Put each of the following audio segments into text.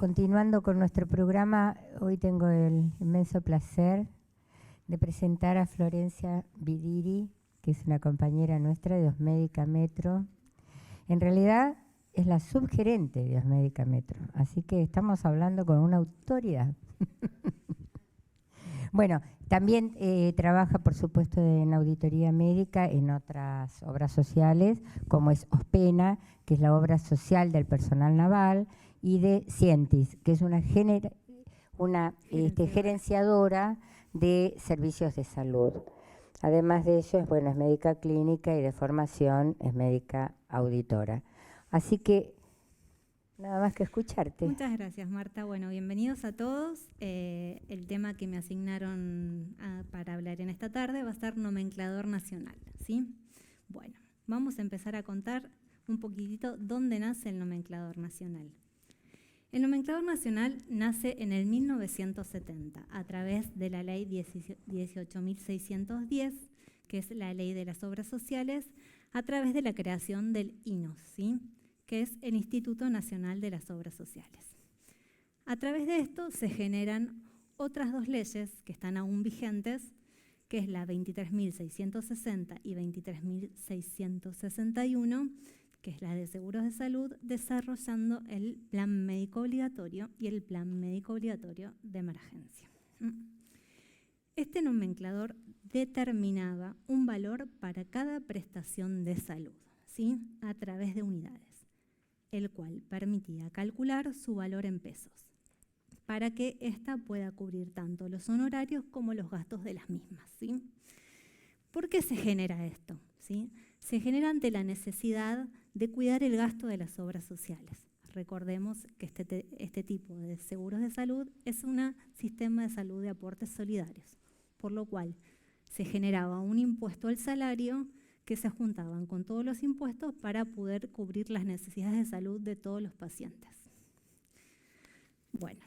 Continuando con nuestro programa, hoy tengo el inmenso placer de presentar a Florencia Vidiri, que es una compañera nuestra de Osmédica Metro. En realidad es la subgerente de Osmédica Metro, así que estamos hablando con una autoridad. Bueno, también trabaja, por supuesto, en auditoría médica en otras obras sociales, como es OSPENA, que es la obra social del personal naval, y de Cientis, que es una gerenciadora de servicios de salud. Además de ello, es médica clínica y de formación es médica auditora. Así que nada más que escucharte. Muchas gracias, Marta. Bueno, bienvenidos a todos. El tema que me asignaron para hablar en esta tarde va a ser nomenclador nacional, ¿sí? Bueno, vamos a empezar a contar un poquitito dónde nace el nomenclador nacional. El nomenclador nacional nace en el 1970 a través de la ley 18.610, que es la ley de las obras sociales, a través de la creación del INOS, ¿sí?, que es el Instituto Nacional de las Obras Sociales. A través de esto se generan otras dos leyes que están aún vigentes, que es la 23.660 y 23.661, que es la de seguros de salud, desarrollando el plan médico obligatorio y el plan médico obligatorio de emergencia. Este nomenclador determinaba un valor para cada prestación de salud, ¿sí?, a través de unidades, el cual permitía calcular su valor en pesos, para que ésta pueda cubrir tanto los honorarios como los gastos de las mismas, ¿sí? ¿Por qué se genera esto? ¿Sí? Se genera ante la necesidad de cuidar el gasto de las obras sociales. Recordemos que este tipo de seguros de salud es un sistema de salud de aportes solidarios, por lo cual se generaba un impuesto al salario que se juntaban con todos los impuestos para poder cubrir las necesidades de salud de todos los pacientes. Bueno,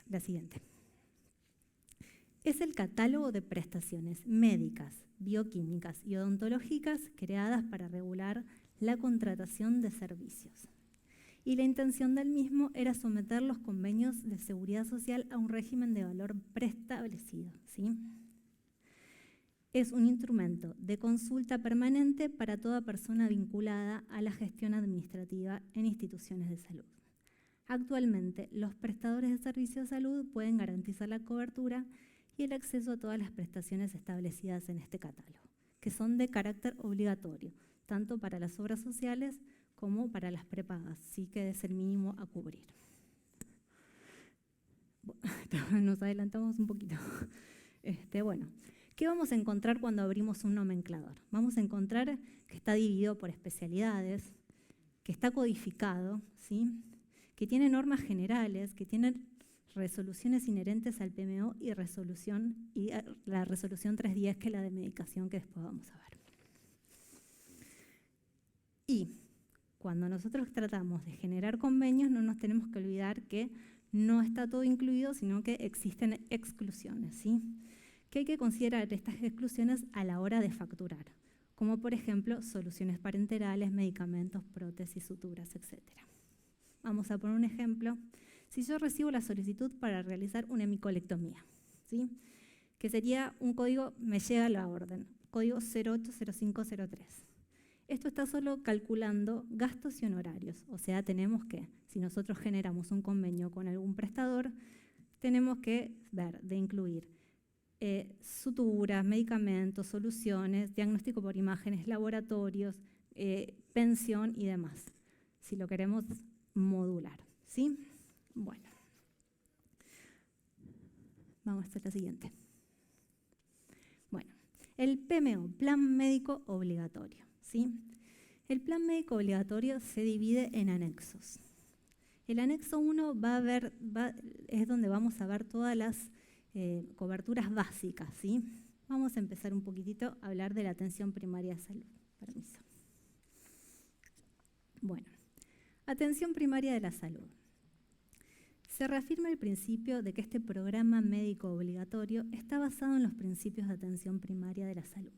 la siguiente. Es el catálogo de prestaciones médicas, bioquímicas y odontológicas creadas para regular la contratación de servicios. Y la intención del mismo era someter los convenios de seguridad social a un régimen de valor preestablecido, ¿sí? Es un instrumento de consulta permanente para toda persona vinculada a la gestión administrativa en instituciones de salud. Actualmente, los prestadores de servicios de salud pueden garantizar la cobertura y el acceso a todas las prestaciones establecidas en este catálogo, que son de carácter obligatorio, tanto para las obras sociales como para las prepagas, sí, que es el mínimo a cubrir. Bueno, nos adelantamos un poquito. Bueno, ¿qué vamos a encontrar cuando abrimos un nomenclador? Vamos a encontrar que está dividido por especialidades, que está codificado, ¿sí?, que tiene normas generales, que tiene resoluciones inherentes al PMO y la resolución 310, que es la de medicación, que después vamos a ver. Y cuando nosotros tratamos de generar convenios, no nos tenemos que olvidar que no está todo incluido, sino que existen exclusiones, ¿sí?, que hay que considerar estas exclusiones a la hora de facturar, como por ejemplo soluciones parenterales, medicamentos, prótesis, suturas, etc. Vamos a poner un ejemplo. Si yo recibo la solicitud para realizar una hemicolectomía, ¿sí?, que sería un código, me llega la orden, código 080503. Esto está solo calculando gastos y honorarios, o sea, tenemos que, si nosotros generamos un convenio con algún prestador, tenemos que ver de incluir suturas, medicamentos, soluciones, diagnóstico por imágenes, laboratorios, pensión y demás, si lo queremos modular, ¿sí? Bueno, vamos a hacer la siguiente. Bueno, el PMO, Plan Médico Obligatorio, ¿sí? El Plan Médico Obligatorio se divide en anexos. El anexo 1 es donde vamos a ver todas las coberturas básicas, ¿sí? Vamos a empezar un poquitito a hablar de la atención primaria de salud. Permiso. Bueno, atención primaria de la salud. Se reafirma el principio de que este programa médico obligatorio está basado en los principios de atención primaria de la salud,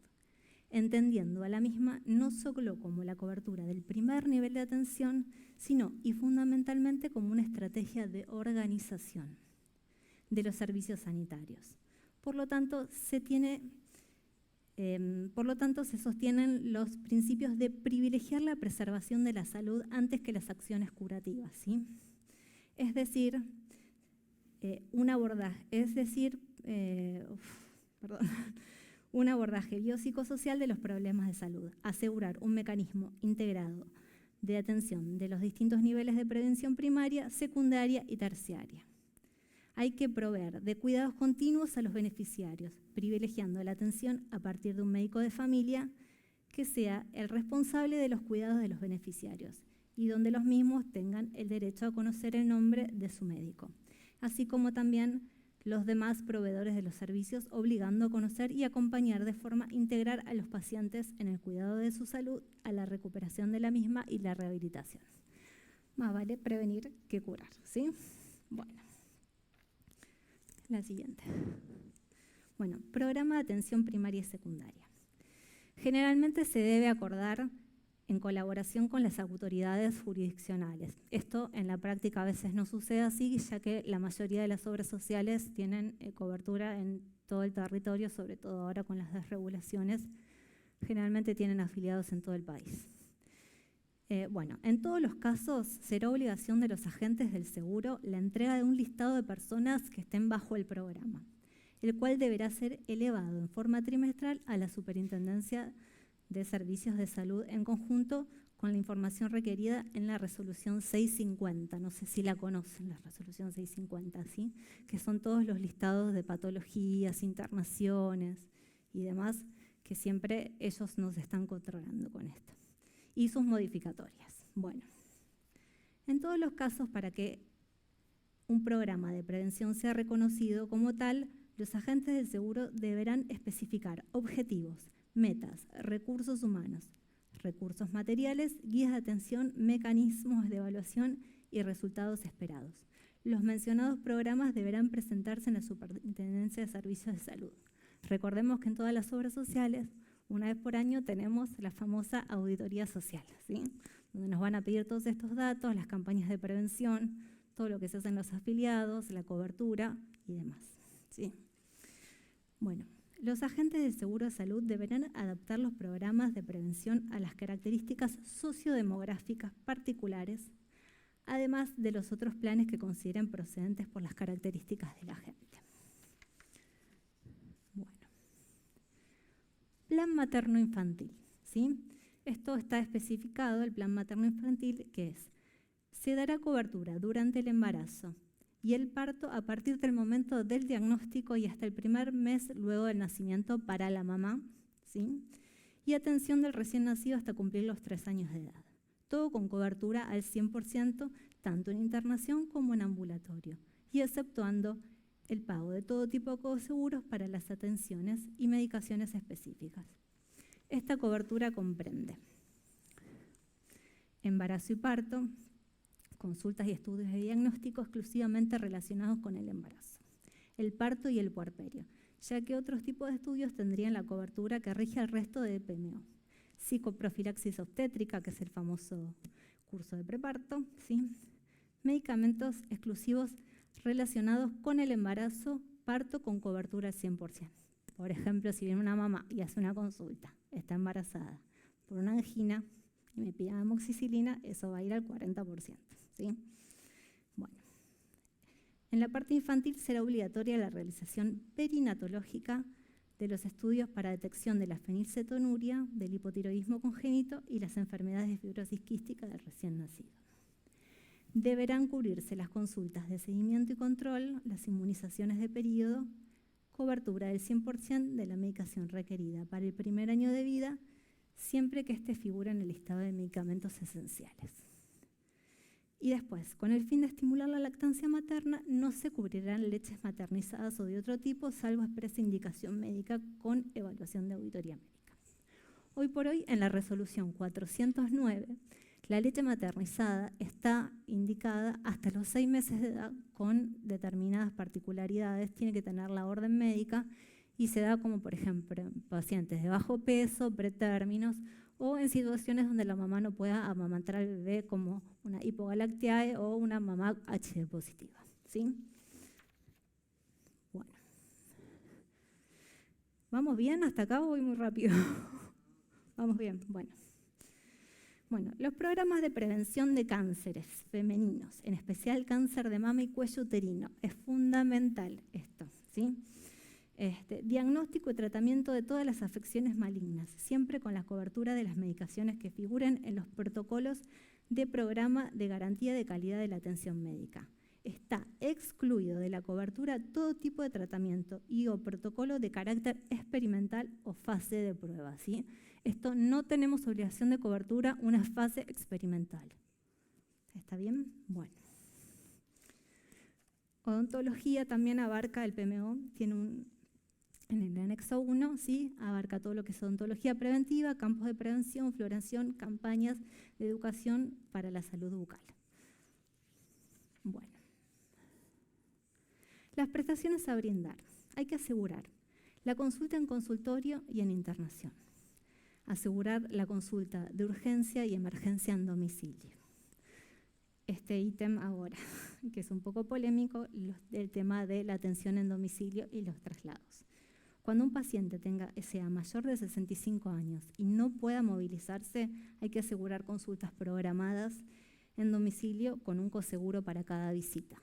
entendiendo a la misma no solo como la cobertura del primer nivel de atención, sino y fundamentalmente como una estrategia de organización de los servicios sanitarios. Por lo tanto, se sostienen los principios de privilegiar la preservación de la salud antes que las acciones curativas, ¿sí? Es decir, un abordaje biopsicosocial de los problemas de salud, asegurar un mecanismo integrado de atención de los distintos niveles de prevención primaria, secundaria y terciaria. Hay que proveer de cuidados continuos a los beneficiarios, privilegiando la atención a partir de un médico de familia que sea el responsable de los cuidados de los beneficiarios y donde los mismos tengan el derecho a conocer el nombre de su médico, así como también los demás proveedores de los servicios, obligando a conocer y acompañar de forma integral a los pacientes en el cuidado de su salud, a la recuperación de la misma y la rehabilitación. Más vale prevenir que curar, ¿sí? Bueno, la siguiente. Bueno, programa de atención primaria y secundaria. Generalmente se debe acordar en colaboración con las autoridades jurisdiccionales. Esto en la práctica a veces no sucede así, ya que la mayoría de las obras sociales tienen cobertura en todo el territorio, sobre todo ahora con las desregulaciones, generalmente tienen afiliados en todo el país. Bueno, en todos los casos será obligación de los agentes del seguro la entrega de un listado de personas que estén bajo el programa, el cual deberá ser elevado en forma trimestral a la Superintendencia de Servicios de Salud en conjunto con la información requerida en la resolución 650. No sé si la conocen, la resolución 650, ¿sí? Que son todos los listados de patologías, internaciones y demás, que siempre ellos nos están controlando con esto. Y sus modificatorias. Bueno, en todos los casos, para que un programa de prevención sea reconocido como tal, los agentes del seguro deberán especificar objetivos, metas, recursos humanos, recursos materiales, guías de atención, mecanismos de evaluación y resultados esperados. Los mencionados programas deberán presentarse en la Superintendencia de Servicios de Salud. Recordemos que en todas las obras sociales, una vez por año tenemos la famosa auditoría social, ¿sí? Donde nos van a pedir todos estos datos, las campañas de prevención, todo lo que se hace en los afiliados, la cobertura y demás, ¿sí? Bueno, los agentes del seguro de salud deberán adaptar los programas de prevención a las características sociodemográficas particulares, además de los otros planes que consideren procedentes por las características de la gente. Bueno. Plan materno-infantil, ¿sí? Esto está especificado, el plan materno-infantil, que es: se dará cobertura durante el embarazo y el parto a partir del momento del diagnóstico y hasta el primer mes luego del nacimiento para la mamá, ¿sí? Y atención del recién nacido hasta cumplir los 3 años de edad. Todo con cobertura al 100%, tanto en internación como en ambulatorio, y exceptuando el pago de todo tipo de coseguros para las atenciones y medicaciones específicas. Esta cobertura comprende embarazo y parto, consultas y estudios de diagnóstico exclusivamente relacionados con el embarazo, el parto y el puerperio, ya que otros tipos de estudios tendrían la cobertura que rige al resto de PMO. Psicoprofilaxis obstétrica, que es el famoso curso de preparto, ¿sí? Medicamentos exclusivos relacionados con el embarazo, parto con cobertura al 100%. Por ejemplo, si viene una mamá y hace una consulta, está embarazada por una angina y me pide amoxicilina, eso va a ir al 40%. ¿Sí? Bueno, en la parte infantil será obligatoria la realización perinatológica de los estudios para detección de la fenilcetonuria, del hipotiroidismo congénito y las enfermedades de fibrosis quística del recién nacido. Deberán cubrirse las consultas de seguimiento y control, las inmunizaciones de periodo, cobertura del 100% de la medicación requerida para el primer año de vida, siempre que éste figure en el listado de medicamentos esenciales. Y después, con el fin de estimular la lactancia materna, no se cubrirán leches maternizadas o de otro tipo, salvo expresa indicación médica con evaluación de auditoría médica. Hoy por hoy, en la resolución 409, la leche maternizada está indicada hasta los 6 meses de edad con determinadas particularidades, tiene que tener la orden médica y se da como, por ejemplo, en pacientes de bajo peso, pretérminos, o en situaciones donde la mamá no pueda amamantar al bebé, como una hipogalactiae o una mamá H positiva, ¿sí? Bueno. ¿Vamos bien hasta acá o voy muy rápido? Vamos bien, bueno. Bueno, los programas de prevención de cánceres femeninos, en especial cáncer de mama y cuello uterino, es fundamental esto, ¿sí? Diagnóstico y tratamiento de todas las afecciones malignas, siempre con la cobertura de las medicaciones que figuren en los protocolos de programa de garantía de calidad de la atención médica. Está excluido de la cobertura todo tipo de tratamiento y o protocolo de carácter experimental o fase de prueba, ¿sí? Esto no tenemos obligación de cobertura, una fase experimental. ¿Está bien? Bueno. Odontología también abarca el PMO, tiene en el anexo 1, ¿sí? Abarca todo lo que es odontología preventiva, campos de prevención, floración, campañas de educación para la salud bucal. Bueno. Las prestaciones a brindar. Hay que asegurar la consulta en consultorio y en internación. Asegurar la consulta de urgencia y emergencia en domicilio. Este ítem ahora, que es un poco polémico, el tema de la atención en domicilio y los traslados. Cuando un paciente sea mayor de 65 años y no pueda movilizarse, hay que asegurar consultas programadas en domicilio con un coseguro para cada visita,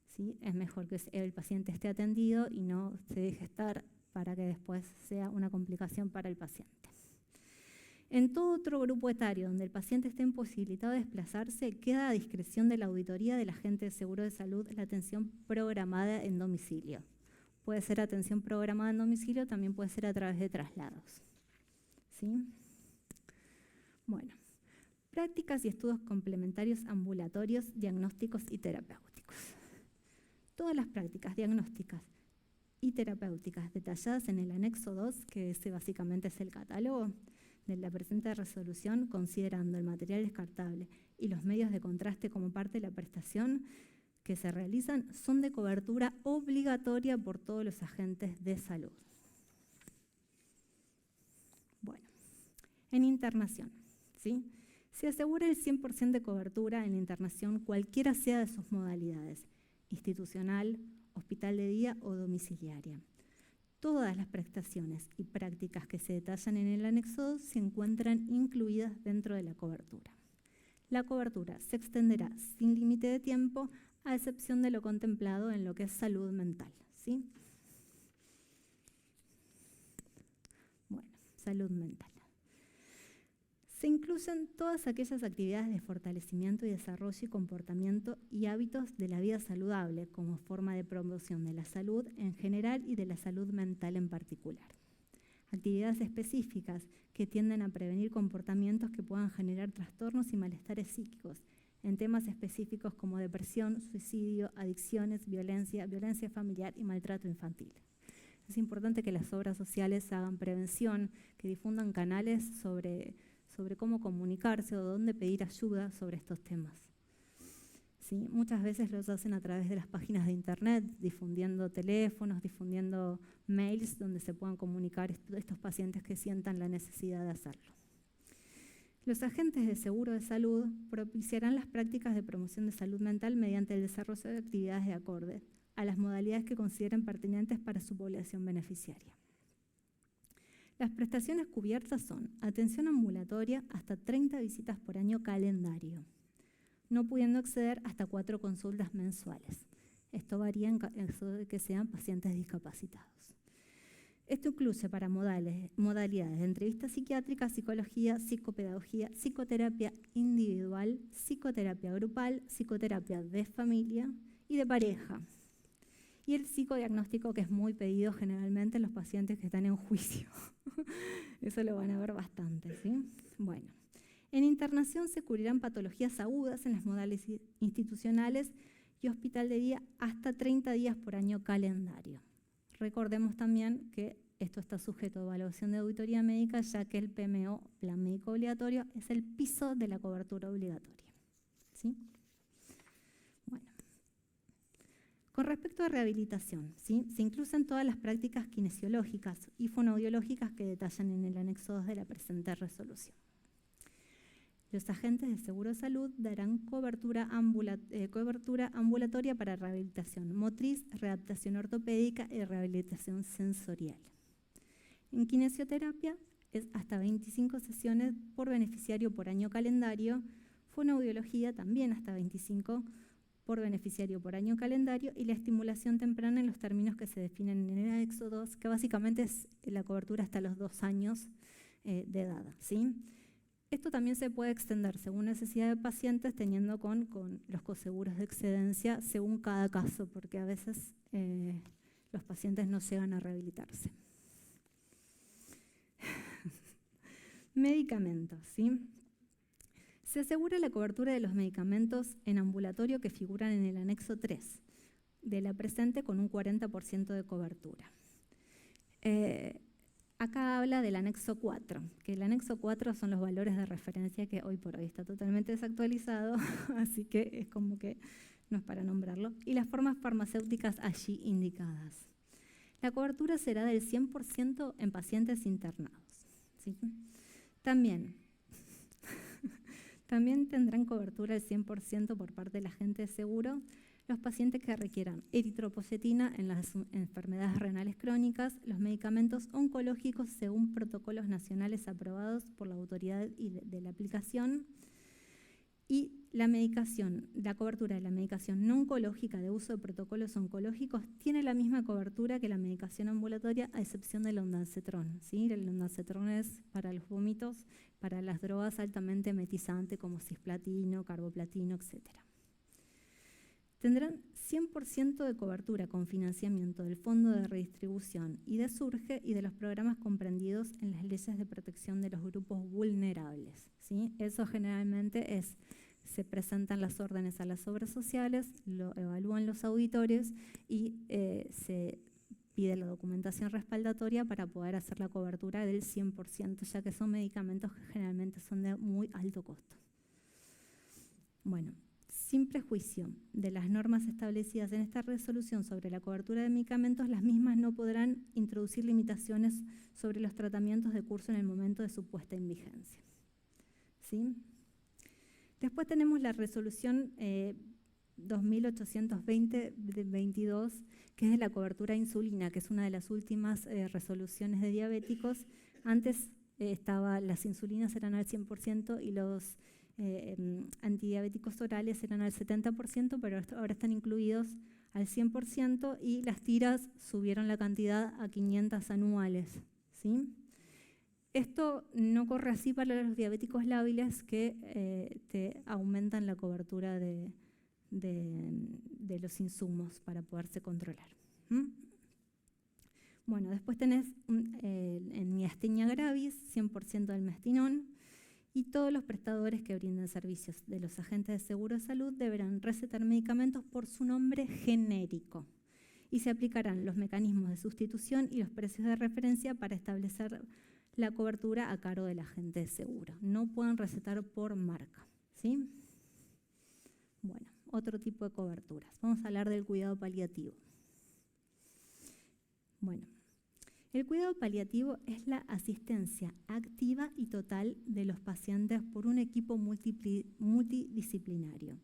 ¿sí? Es mejor que el paciente esté atendido y no se deje estar para que después sea una complicación para el paciente. En todo otro grupo etario donde el paciente esté imposibilitado de desplazarse, queda a discreción de la auditoría del agente de seguro de salud la atención programada en domicilio. Puede ser atención programada en domicilio, también puede ser a través de traslados, ¿sí? Bueno, prácticas y estudios complementarios ambulatorios, diagnósticos y terapéuticos. Todas las prácticas diagnósticas y terapéuticas detalladas en el anexo 2, que ese básicamente es el catálogo de la presente resolución, considerando el material descartable y los medios de contraste como parte de la prestación que se realizan, son de cobertura obligatoria por todos los agentes de salud. Bueno, en internación, ¿sí? Se asegura el 100% de cobertura en la internación, cualquiera sea de sus modalidades, institucional, hospital de día o domiciliaria. Todas las prestaciones y prácticas que se detallan en el anexo 2 se encuentran incluidas dentro de la cobertura. La cobertura se extenderá sin límite de tiempo, a excepción de lo contemplado en lo que es salud mental, ¿sí? Bueno, salud mental. Se incluyen todas aquellas actividades de fortalecimiento y desarrollo y comportamiento y hábitos de la vida saludable como forma de promoción de la salud en general y de la salud mental en particular. Actividades específicas que tienden a prevenir comportamientos que puedan generar trastornos y malestares psíquicos en temas específicos como depresión, suicidio, adicciones, violencia familiar y maltrato infantil. Es importante que las obras sociales hagan prevención, que difundan canales sobre cómo comunicarse o dónde pedir ayuda sobre estos temas. ¿Sí? Muchas veces los hacen a través de las páginas de internet, difundiendo teléfonos, difundiendo mails donde se puedan comunicar estos pacientes que sientan la necesidad de hacerlo. Los agentes de seguro de salud propiciarán las prácticas de promoción de salud mental mediante el desarrollo de actividades de acorde a las modalidades que consideren pertinentes para su población beneficiaria. Las prestaciones cubiertas son atención ambulatoria hasta 30 visitas por año calendario, no pudiendo exceder hasta 4 consultas mensuales. Esto varía en caso de que sean pacientes discapacitados. Esto incluye para modalidades de entrevista psiquiátrica, psicología, psicopedagogía, psicoterapia individual, psicoterapia grupal, psicoterapia de familia y de pareja. Y el psicodiagnóstico, que es muy pedido generalmente en los pacientes que están en juicio. Eso lo van a ver bastante, ¿sí? Bueno, en internación se cubrirán patologías agudas en las modalidades institucionales y hospital de día hasta 30 días por año calendario. Recordemos también que esto está sujeto a evaluación de auditoría médica, ya que el PMO, Plan Médico Obligatorio, es el piso de la cobertura obligatoria, ¿sí? Bueno. Con respecto a rehabilitación, ¿sí? Se incluyen todas las prácticas kinesiológicas y fonoaudiológicas que detallan en el anexo 2 de la presente resolución. Los agentes de seguro de salud darán cobertura ambulatoria para rehabilitación motriz, readaptación ortopédica y rehabilitación sensorial. En kinesioterapia es hasta 25 sesiones por beneficiario por año calendario, fonoaudiología también hasta 25 por beneficiario por año calendario y la estimulación temprana en los términos que se definen en el anexo 2, que básicamente es la cobertura hasta los 2 años de edad, ¿sí? Esto también se puede extender según necesidad de pacientes, teniendo con los coseguros de excedencia según cada caso, porque a veces los pacientes no llegan a rehabilitarse. Medicamentos, ¿sí? Se asegura la cobertura de los medicamentos en ambulatorio que figuran en el anexo 3 de la presente con un 40% de cobertura. Acá habla del anexo 4, que el anexo 4 son los valores de referencia que hoy por hoy está totalmente desactualizado, así que es como que no es para nombrarlo, y las formas farmacéuticas allí indicadas. La cobertura será del 100% en pacientes internados, ¿sí? También tendrán cobertura del 100% por parte del agente de seguro los pacientes que requieran eritropoyetina en las enfermedades renales crónicas, los medicamentos oncológicos según protocolos nacionales aprobados por la autoridad de la aplicación y la medicación, la cobertura de la medicación no oncológica de uso de protocolos oncológicos tiene la misma cobertura que la medicación ambulatoria a excepción del ondansetrón, ¿sí? El ondansetrón es para los vómitos, para las drogas altamente metizantes como cisplatino, carboplatino, etc. Tendrán 100% de cobertura con financiamiento del Fondo de Redistribución y de SURGE y de los programas comprendidos en las leyes de protección de los grupos vulnerables, ¿sí? Eso generalmente se presentan las órdenes a las obras sociales, lo evalúan los auditores y se pide la documentación respaldatoria para poder hacer la cobertura del 100%, ya que son medicamentos que generalmente son de muy alto costo. Bueno, sin prejuicio de las normas establecidas en esta resolución sobre la cobertura de medicamentos, las mismas no podrán introducir limitaciones sobre los tratamientos de curso en el momento de su puesta en vigencia, ¿sí? Después tenemos la resolución 2820 de 22, que es de la cobertura de insulina, que es una de las últimas resoluciones de diabéticos. Antes las insulinas eran al 100% y los antidiabéticos orales eran al 70%, pero ahora están incluidos al 100% y las tiras subieron la cantidad a 500 anuales, ¿sí? Esto no corre así para los diabéticos lábiles que te aumentan la cobertura de los insumos para poderse controlar. Bueno, después tenés en miastenia gravis 100% del mestinón y todos los prestadores que brinden servicios de los agentes de seguro de salud deberán recetar medicamentos por su nombre genérico y se aplicarán los mecanismos de sustitución y los precios de referencia para establecer la cobertura a cargo del agente de seguro. No pueden recetar por marca, ¿sí? Bueno, otro tipo de coberturas. Vamos a hablar del cuidado paliativo. Bueno, el cuidado paliativo es la asistencia activa y total de los pacientes por un equipo multidisciplinario.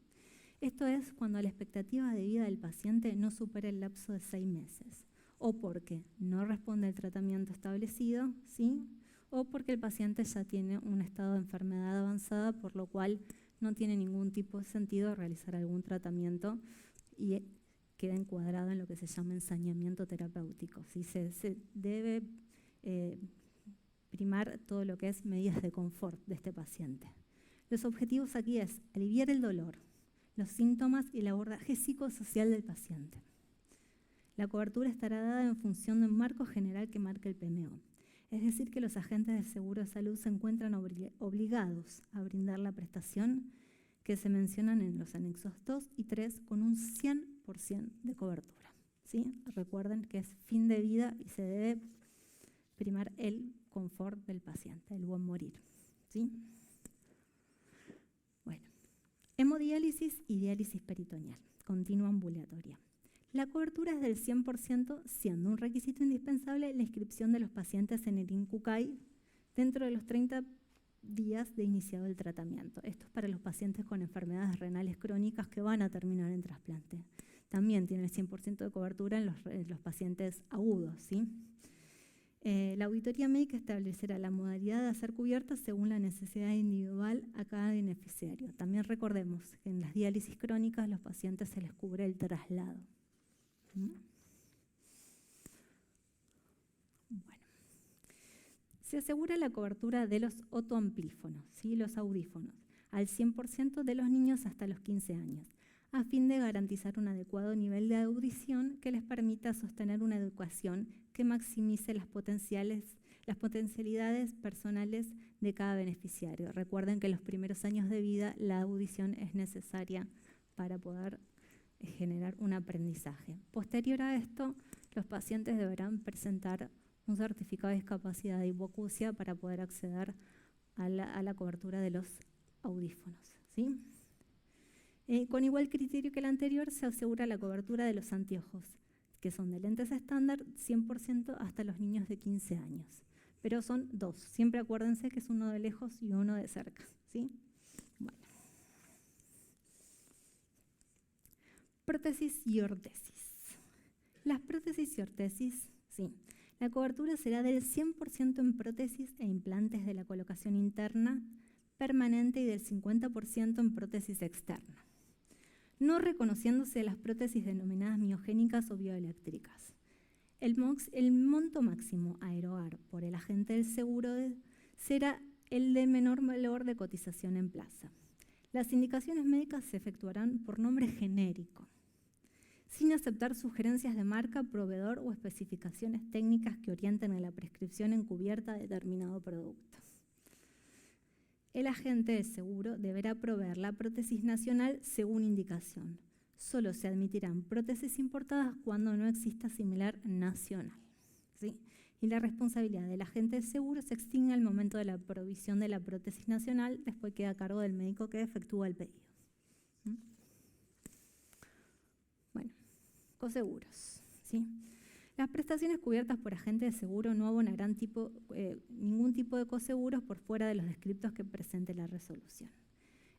Esto es cuando la expectativa de vida del paciente no supera el lapso de 6 meses, o porque no responde al tratamiento establecido, ¿sí? O porque el paciente ya tiene un estado de enfermedad avanzada, por lo cual no tiene ningún tipo de sentido realizar algún tratamiento y queda encuadrado en lo que se llama ensañamiento terapéutico. ¿Sí? Se debe primar todo lo que es medidas de confort de este paciente. Los objetivos aquí es aliviar el dolor, los síntomas y el abordaje psicosocial del paciente. La cobertura estará dada en función de un marco general que marque el PMO. Es decir, que los agentes de seguro de salud se encuentran obligados a brindar la prestación que se mencionan en los anexos 2 y 3 con un 100% de cobertura, ¿sí? Recuerden que es fin de vida y se debe primar el confort del paciente, el buen morir, ¿sí? Bueno, hemodiálisis y diálisis peritoneal, continua ambulatoria. La cobertura es del 100%, siendo un requisito indispensable la inscripción de los pacientes en el INCUCAI dentro de los 30 días de iniciado el tratamiento. Esto es para los pacientes con enfermedades renales crónicas que van a terminar en trasplante. También tiene el 100% de cobertura en los pacientes agudos, ¿sí? La auditoría médica establecerá la modalidad de hacer cubierta según la necesidad individual a cada beneficiario. También recordemos que en las diálisis crónicas los pacientes se les cubre el traslado. Bueno. Se asegura la cobertura de los otoamplífonos, ¿sí? Los audífonos, al 100% de los niños hasta los 15 años, a fin de garantizar un adecuado nivel de audición que les permita sostener una educación que maximice las potencialidades personales de cada beneficiario. Recuerden que en los primeros años de vida la audición es necesaria para poder generar un aprendizaje. Posterior a esto, los pacientes deberán presentar un certificado de discapacidad de hipoacusia para poder acceder a la cobertura de los audífonos, ¿sí? Con igual criterio que el anterior, se asegura la cobertura de los anteojos, que son de lentes estándar 100% hasta los niños de 15 años. Pero son dos. Siempre acuérdense que es uno de lejos y uno de cerca, ¿sí? Bueno. Prótesis y ortesis. Las prótesis y ortesis, sí. La cobertura será del 100% en prótesis e implantes de la colocación interna permanente y del 50% en prótesis externa, no reconociéndose las prótesis denominadas miogénicas o bioeléctricas. El monto máximo a erogar por el agente del seguro será el de menor valor de cotización en plaza. Las indicaciones médicas se efectuarán por nombre genérico, sin aceptar sugerencias de marca, proveedor o especificaciones técnicas que orienten a la prescripción encubierta de determinado producto. El agente de seguro deberá proveer la prótesis nacional según indicación. Solo se admitirán prótesis importadas cuando no exista similar nacional, ¿sí? Y la responsabilidad del agente de seguro se extingue al momento de la provisión de la prótesis nacional, después queda a cargo del médico que efectúa el pedido. Bueno, coseguros, ¿sí? Las prestaciones cubiertas por agentes de seguro no abonarán ningún tipo de coseguros por fuera de los descriptos que presente la resolución.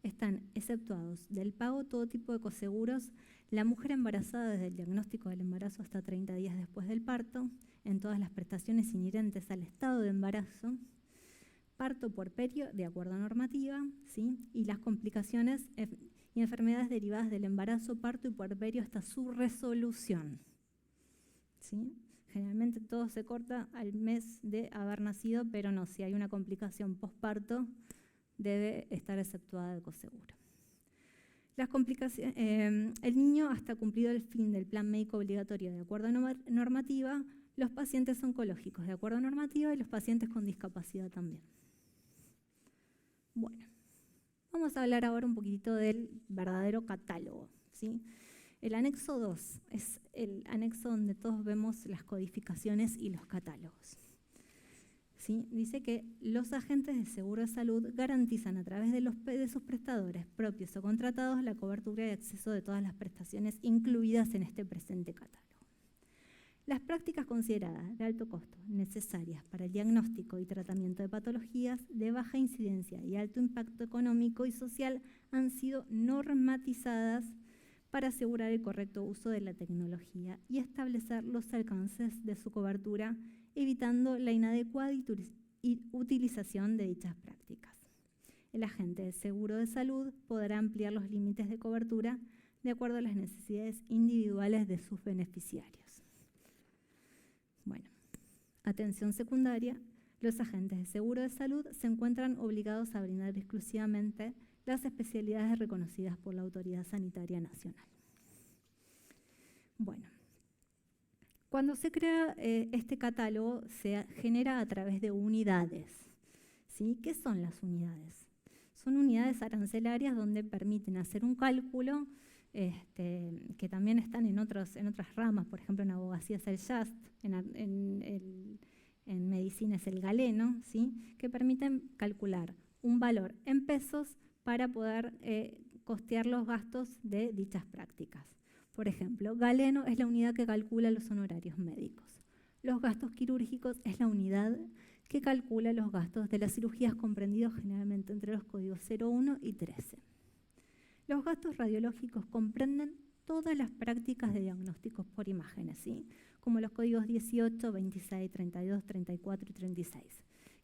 Están exceptuados del pago todo tipo de coseguros la mujer embarazada desde el diagnóstico del embarazo hasta 30 días después del parto, en todas las prestaciones inherentes al estado de embarazo, parto puerperio de acuerdo a normativa, ¿sí? Y las complicaciones y enfermedades derivadas del embarazo, parto y puerperio hasta su resolución, ¿sí? Generalmente todo se corta al mes de haber nacido, pero no, si hay una complicación posparto, debe estar exceptuada del coseguro. Las complicaciones, el niño hasta cumplido el fin del plan médico obligatorio de acuerdo a normativa, los pacientes oncológicos de acuerdo a normativa y los pacientes con discapacidad también. Bueno, vamos a hablar ahora un poquitito del verdadero catálogo, ¿sí? El anexo 2 es el anexo donde todos vemos las codificaciones y los catálogos. ¿Sí? Dice que los agentes de seguro de salud garantizan a través de sus prestadores propios o contratados la cobertura y acceso de todas las prestaciones incluidas en este presente catálogo. Las prácticas consideradas de alto costo necesarias para el diagnóstico y tratamiento de patologías de baja incidencia y alto impacto económico y social han sido normatizadas para asegurar el correcto uso de la tecnología y establecer los alcances de su cobertura, evitando la inadecuada utilización de dichas prácticas. El agente de seguro de salud podrá ampliar los límites de cobertura de acuerdo a las necesidades individuales de sus beneficiarios. Bueno, atención secundaria. Los agentes de seguro de salud se encuentran obligados a brindar exclusivamente las especialidades reconocidas por la Autoridad Sanitaria Nacional. Bueno, cuando se crea este catálogo se genera a través de unidades, ¿sí? ¿Qué son las unidades? Son unidades arancelarias donde permiten hacer un cálculo que también están en otras ramas, por ejemplo en abogacía es el JAST, en medicina es el galeno, ¿sí? Que permiten calcular un valor en pesos para poder costear los gastos de dichas prácticas. Por ejemplo, galeno es la unidad que calcula los honorarios médicos. Los gastos quirúrgicos es la unidad que calcula los gastos de las cirugías comprendidos generalmente entre los códigos 01 y 13. Los gastos radiológicos comprenden todas las prácticas de diagnósticos por imágenes, ¿sí? Como los códigos 18, 26, 32, 34 y 36,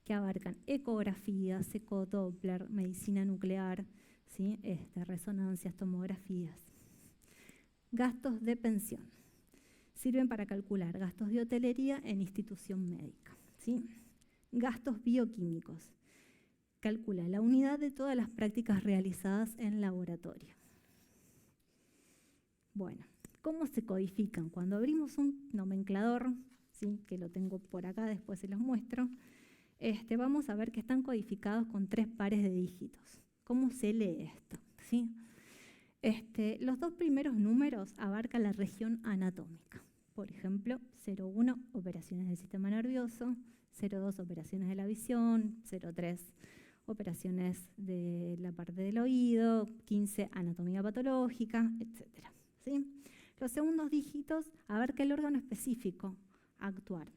que abarcan ecografías, ecodoppler, medicina nuclear, ¿sí? Resonancias, tomografías. Gastos de pensión. Sirven para calcular gastos de hotelería en institución médica, ¿sí? Gastos bioquímicos. Calcula la unidad de todas las prácticas realizadas en laboratorio. Bueno, ¿cómo se codifican? Cuando abrimos un nomenclador, ¿sí? Que lo tengo por acá, después se los muestro, vamos a ver que están codificados con 3 pares de dígitos. ¿Cómo se lee esto? ¿Sí? Los 2 primeros números abarcan la región anatómica. Por ejemplo, 01, operaciones del sistema nervioso, 02, operaciones de la visión, 03, operaciones de la parte del oído, 15, anatomía patológica, etc. ¿Sí? Los segundos dígitos abarcan el órgano específico a actuar.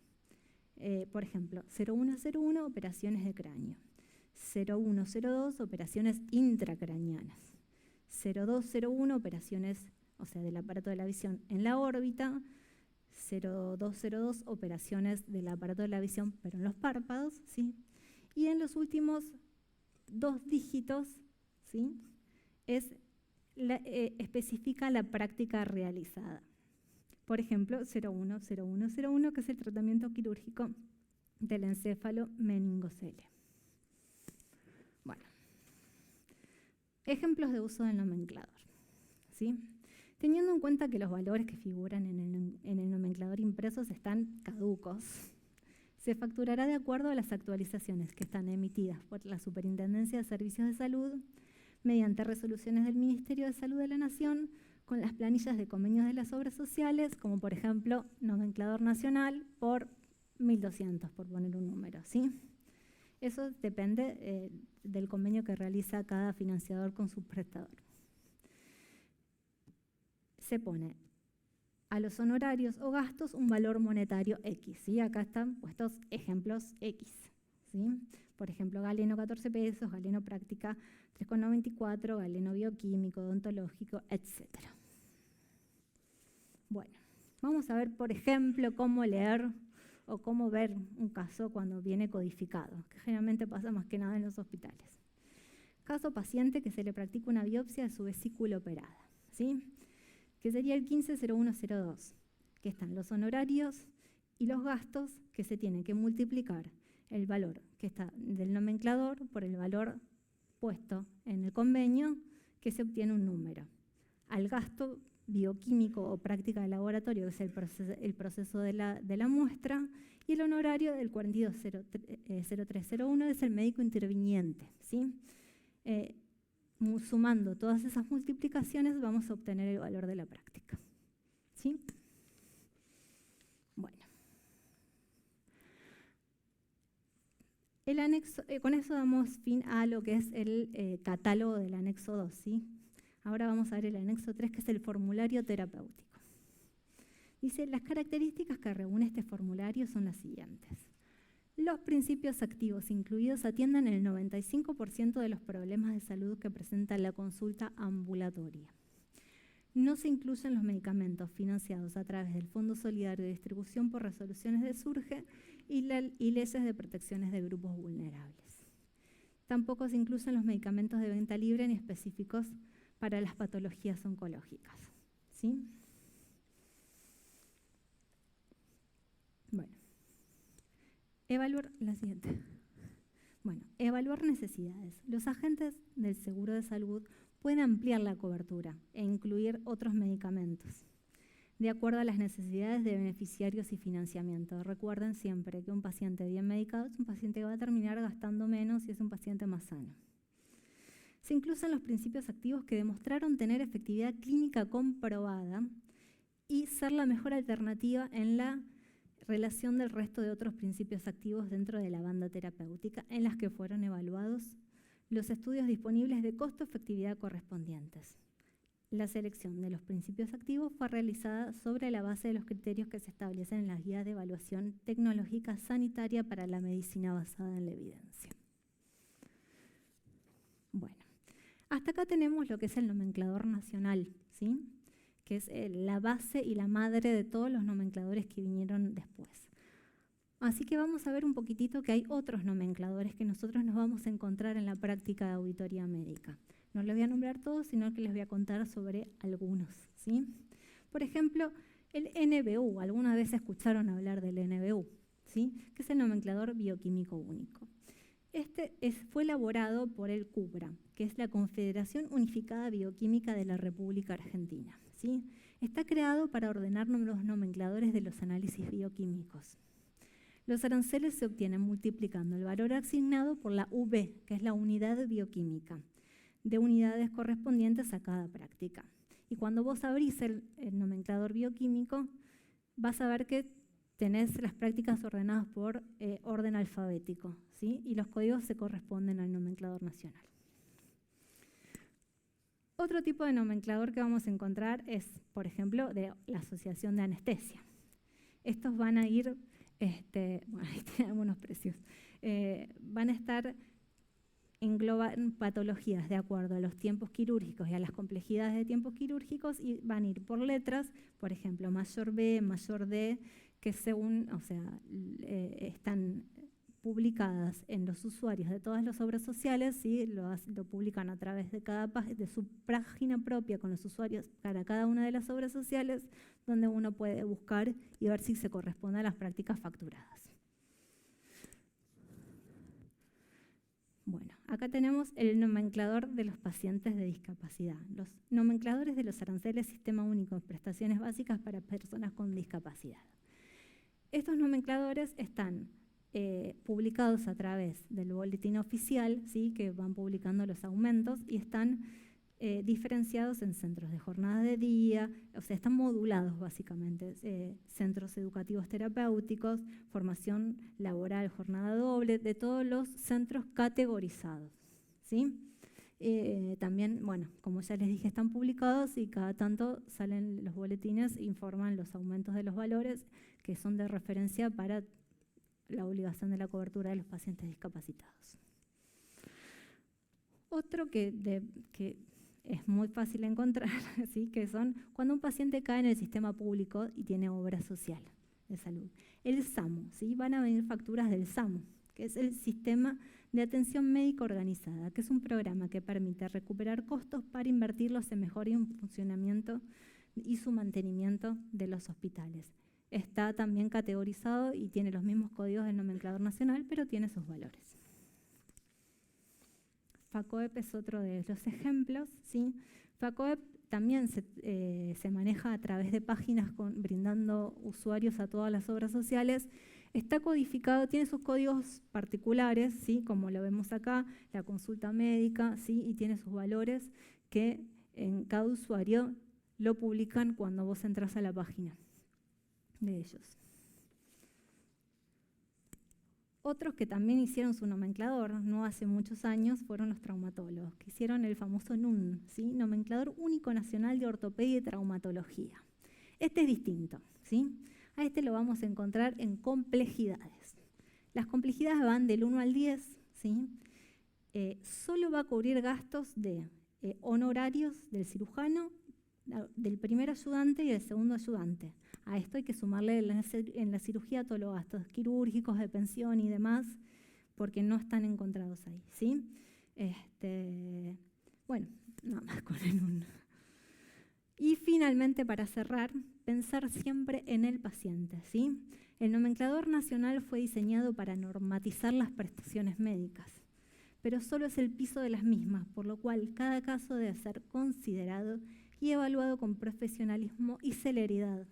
Por ejemplo, 0101, operaciones de cráneo, 0102, operaciones intracraneanas, 0201, operaciones, o sea, del aparato de la visión en la órbita, 0202, operaciones del aparato de la visión, pero en los párpados, ¿sí? Y en los últimos 2 dígitos, ¿sí? Especifica la práctica realizada. Por ejemplo, 010101, que es el tratamiento quirúrgico del encéfalo meningocele. Bueno, ejemplos de uso del nomenclador, ¿sí? Teniendo en cuenta que los valores que figuran en el nomenclador impresos están caducos, se facturará de acuerdo a las actualizaciones que están emitidas por la Superintendencia de Servicios de Salud mediante resoluciones del Ministerio de Salud de la Nación con las planillas de convenios de las obras sociales, como por ejemplo nomenclador nacional por 1200, por poner un número, ¿sí? Eso depende del convenio que realiza cada financiador con su prestador. Se pone a los honorarios o gastos un valor monetario X, ¿sí? Acá están puestos ejemplos X, ¿sí? Por ejemplo, galeno 14 pesos, galeno práctica 3,94, galeno bioquímico, odontológico, etc. Bueno, vamos a ver, por ejemplo, cómo leer o cómo ver un caso cuando viene codificado, que generalmente pasa más que nada en los hospitales. Caso paciente que se le practica una biopsia de su vesícula operada, ¿sí? Que sería el 150102, que están los honorarios y los gastos que se tienen que multiplicar el valor que está del nomenclador por el valor puesto en el convenio, que se obtiene un número. Al gasto bioquímico o práctica de laboratorio, que es el proceso de la muestra, y el honorario del 420301 es el médico interviniente, ¿sí? Sumando todas esas multiplicaciones vamos a obtener el valor de la práctica, ¿sí? Bueno. El anexo, con eso damos fin a lo que es el catálogo del anexo 2, ¿sí? Ahora vamos a ver el anexo 3, que es el formulario terapéutico. Dice, las características que reúne este formulario son las siguientes. Los principios activos incluidos atienden el 95% de los problemas de salud que presenta la consulta ambulatoria. No se incluyen los medicamentos financiados a través del Fondo Solidario de Distribución por resoluciones de SURGE y leyes de protecciones de grupos vulnerables. Tampoco se incluyen los medicamentos de venta libre ni específicos para las patologías oncológicas, ¿sí? Bueno, evaluar necesidades. Los agentes del seguro de salud pueden ampliar la cobertura e incluir otros medicamentos, de acuerdo a las necesidades de beneficiarios y financiamiento. Recuerden siempre que un paciente bien medicado es un paciente que va a terminar gastando menos y es un paciente más sano. Se incluyen los principios activos que demostraron tener efectividad clínica comprobada y ser la mejor alternativa en la relación del resto de otros principios activos dentro de la banda terapéutica en las que fueron evaluados los estudios disponibles de costo-efectividad correspondientes. La selección de los principios activos fue realizada sobre la base de los criterios que se establecen en las guías de evaluación tecnológica sanitaria para la medicina basada en la evidencia. Bueno, hasta acá tenemos lo que es el nomenclador nacional, ¿sí? Que es la base y la madre de todos los nomencladores que vinieron después. Así que vamos a ver un poquitito que hay otros nomencladores que nosotros nos vamos a encontrar en la práctica de auditoría médica. No les voy a nombrar todos, sino que les voy a contar sobre algunos, ¿sí? Por ejemplo, el NBU. ¿Alguna vez escucharon hablar del NBU? ¿Sí? Que es el nomenclador bioquímico único. Fue elaborado por el CUBRA, que es la Confederación Unificada Bioquímica de la República Argentina, ¿sí? Está creado para ordenar los nomencladores de los análisis bioquímicos. Los aranceles se obtienen multiplicando el valor asignado por la UB, que es la unidad bioquímica, de unidades correspondientes a cada práctica. Y cuando vos abrís el nomenclador bioquímico, vas a ver que tenés las prácticas ordenadas por orden alfabético, ¿sí? Y los códigos se corresponden al nomenclador nacional. Otro tipo de nomenclador que vamos a encontrar es, por ejemplo, de la Asociación de Anestesia. Estos van a ir, bueno, ahí tienen algunos precios, van a estar engloban patologías de acuerdo a los tiempos quirúrgicos y a las complejidades de tiempos quirúrgicos y van a ir por letras, por ejemplo, mayor B, mayor D, que según, están publicadas en los usuarios de todas las obras sociales, ¿sí? Lo publican a través de su página propia con los usuarios para cada una de las obras sociales, donde uno puede buscar y ver si se corresponde a las prácticas facturadas. Bueno, acá tenemos el nomenclador de los pacientes de discapacidad, los nomencladores de los aranceles Sistema Único de Prestaciones Básicas para personas con discapacidad. Estos nomencladores están publicados a través del boletín oficial, ¿sí? Que van publicando los aumentos y están diferenciados en centros de jornada de día, o sea, están modulados básicamente, centros educativos terapéuticos, formación laboral, jornada doble, de todos los centros categorizados, ¿sí? También, bueno, como ya les dije, están publicados y cada tanto salen los boletines e informan los aumentos de los valores que son de referencia para la obligación de la cobertura de los pacientes discapacitados. Otro que es muy fácil de encontrar, ¿sí? Que son cuando un paciente cae en el sistema público y tiene obra social de salud. El SAMU, ¿sí? Van a venir facturas del SAMU, que es el Sistema de Atención Médica Organizada, que es un programa que permite recuperar costos para invertirlos en mejor funcionamiento y su mantenimiento de los hospitales. Está también categorizado y tiene los mismos códigos del nomenclador nacional, pero tiene sus valores. FACOEP es otro de los ejemplos, ¿sí? FACOEP también se maneja a través de páginas brindando usuarios a todas las obras sociales. Está codificado, tiene sus códigos particulares, ¿sí? Como lo vemos acá, la consulta médica, ¿sí? Y tiene sus valores que en cada usuario lo publican cuando vos entras a la página de ellos. Otros que también hicieron su nomenclador, no hace muchos años, fueron los traumatólogos, que hicieron el famoso NUN, ¿sí? Nomenclador Único Nacional de Ortopedia y Traumatología. Este es distinto, ¿sí? A este lo vamos a encontrar en complejidades. Las complejidades van del 1 al 10, ¿sí? Solo va a cubrir gastos de honorarios del cirujano, del primer ayudante y del segundo ayudante. A esto hay que sumarle en la cirugía todos los gastos quirúrgicos, de pensión y demás, porque no están encontrados ahí, ¿sí? Bueno, nada más con el 1. Y finalmente, para cerrar, pensar siempre en el paciente, ¿sí? El nomenclador nacional fue diseñado para normatizar las prestaciones médicas, pero solo es el piso de las mismas, por lo cual cada caso debe ser considerado y evaluado con profesionalismo y celeridad,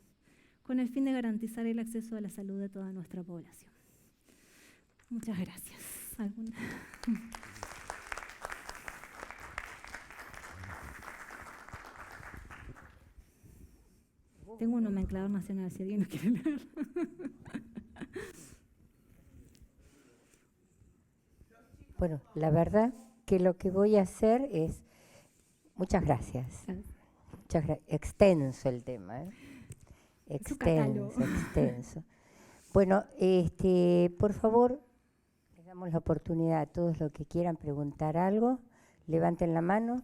con el fin de garantizar el acceso a la salud de toda nuestra población. Muchas gracias. Tengo un nomenclador nacional, si alguien lo quiere leer. Bueno, la verdad que lo que voy a hacer es... Muchas gracias. Muchas gracias. Extenso el tema, ¿eh? Su catálogo. Extenso. Bueno, por favor, les damos la oportunidad a todos los que quieran preguntar algo. Levanten la mano.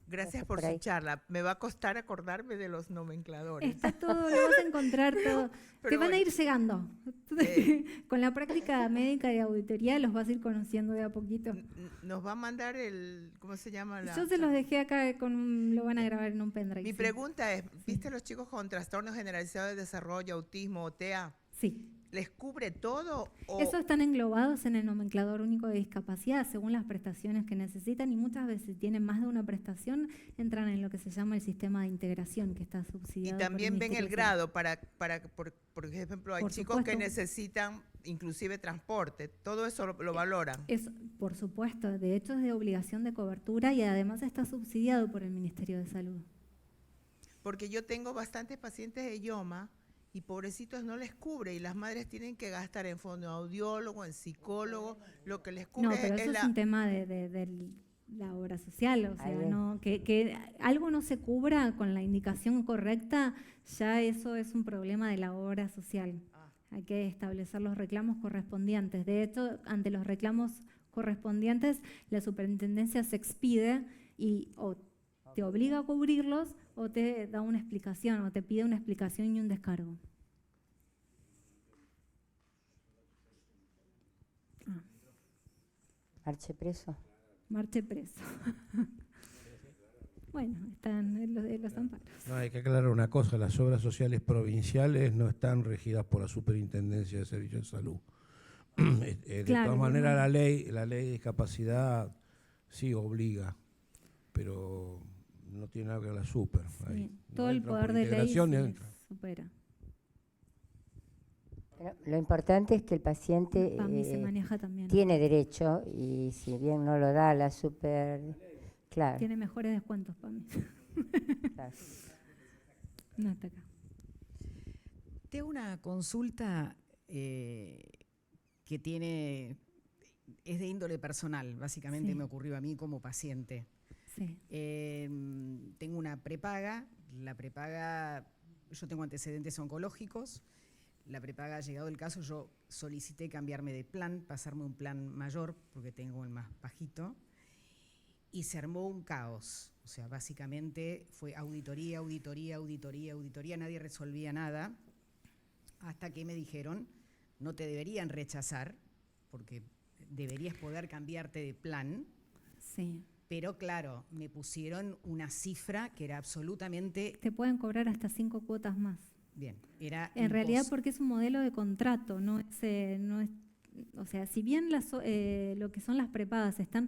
Gracias por su charla. Me va a costar acordarme de los nomencladores. Está todo, lo vas a encontrar todo. Te van a ir llegando. Con la práctica médica de auditoría los vas a ir conociendo de a poquito. Nos va a mandar ¿cómo se llama? Yo se los dejé acá, lo van a grabar en un pendrive. Mi pregunta es, ¿viste los chicos con trastornos generalizados de desarrollo, autismo o TEA? Sí. ¿Les cubre todo? Esos están englobados en el nomenclador único de discapacidad según las prestaciones que necesitan y muchas veces si tienen más de una prestación entran en lo que se llama el sistema de integración que está subsidiado. Y también ven el grado por ejemplo, hay chicos que necesitan inclusive transporte, todo eso lo valoran. Por supuesto, de hecho es de obligación de cobertura y además está subsidiado por el Ministerio de Salud. Porque yo tengo bastantes pacientes de IOMA y pobrecitos no les cubre y las madres tienen que gastar en fonoaudiólogo, en psicólogo, lo que les cubre. No, pero eso es un tema de la obra social, o sea, no, que algo no se cubra con la indicación correcta, ya eso es un problema de la obra social. Hay que establecer los reclamos correspondientes. De hecho, ante los reclamos correspondientes, la superintendencia se expide y o te obliga a cubrirlos o te da una explicación, o te pide una explicación y un descargo. Marche preso. Marche preso. Bueno, están en los amparos. No, hay que aclarar una cosa, las obras sociales provinciales no están regidas por la Superintendencia de Servicios de Salud. De todas maneras, la ley de discapacidad sí obliga, pero no tiene nada que ver la super. Sí, ahí, todo el poder de ley se supera. Pero lo importante es que el paciente se maneja también, tiene derecho y si bien no lo da la super... Claro. Tiene mejores descuentos para mí. Claro. No está acá. Tengo una consulta que es de índole personal, básicamente Sí. me ocurrió a mí como paciente. Sí. Tengo una prepaga, la prepaga, yo tengo antecedentes oncológicos, la prepaga ha llegado el caso, yo solicité cambiarme de plan, pasarme a un plan mayor porque tengo el más bajito y se armó un caos, o sea, básicamente fue auditoría, nadie resolvía nada hasta que me dijeron no te deberían rechazar porque deberías poder cambiarte de plan. Sí. Pero claro, me pusieron una cifra que era absolutamente... Te pueden cobrar hasta 5 cuotas más. Bien, era... En realidad porque es un modelo de contrato, no es o sea, si bien lo que son las prepagas están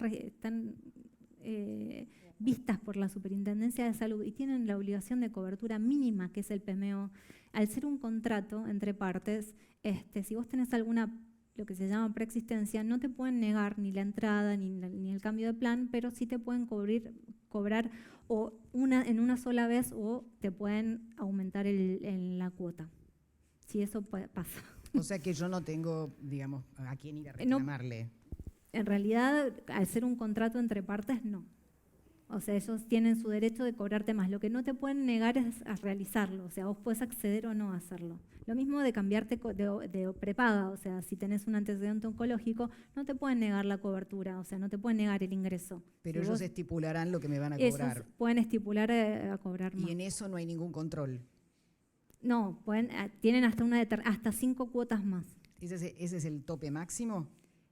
vistas por la Superintendencia de Salud y tienen la obligación de cobertura mínima, que es el PMO, al ser un contrato entre partes, si vos tenés lo que se llama preexistencia, no te pueden negar ni la entrada ni el cambio de plan, pero sí te pueden cobrar en una sola vez o te pueden aumentar la cuota. Si eso pasa. O sea que yo no tengo, digamos, a quién ir a reclamarle. En realidad, al ser un contrato entre partes, no. O sea, ellos tienen su derecho de cobrarte más. Lo que no te pueden negar es a realizarlo. O sea, vos podés acceder o no a hacerlo. Lo mismo de cambiarte de prepaga. O sea, si tenés un antecedente oncológico, no te pueden negar la cobertura. O sea, no te pueden negar el ingreso. Pero si ellos estipularán lo que me van a cobrar. Ellos pueden estipular a cobrar más. Y en eso no hay ningún control. No, tienen hasta 5 cuotas más. ¿Ese es el tope máximo?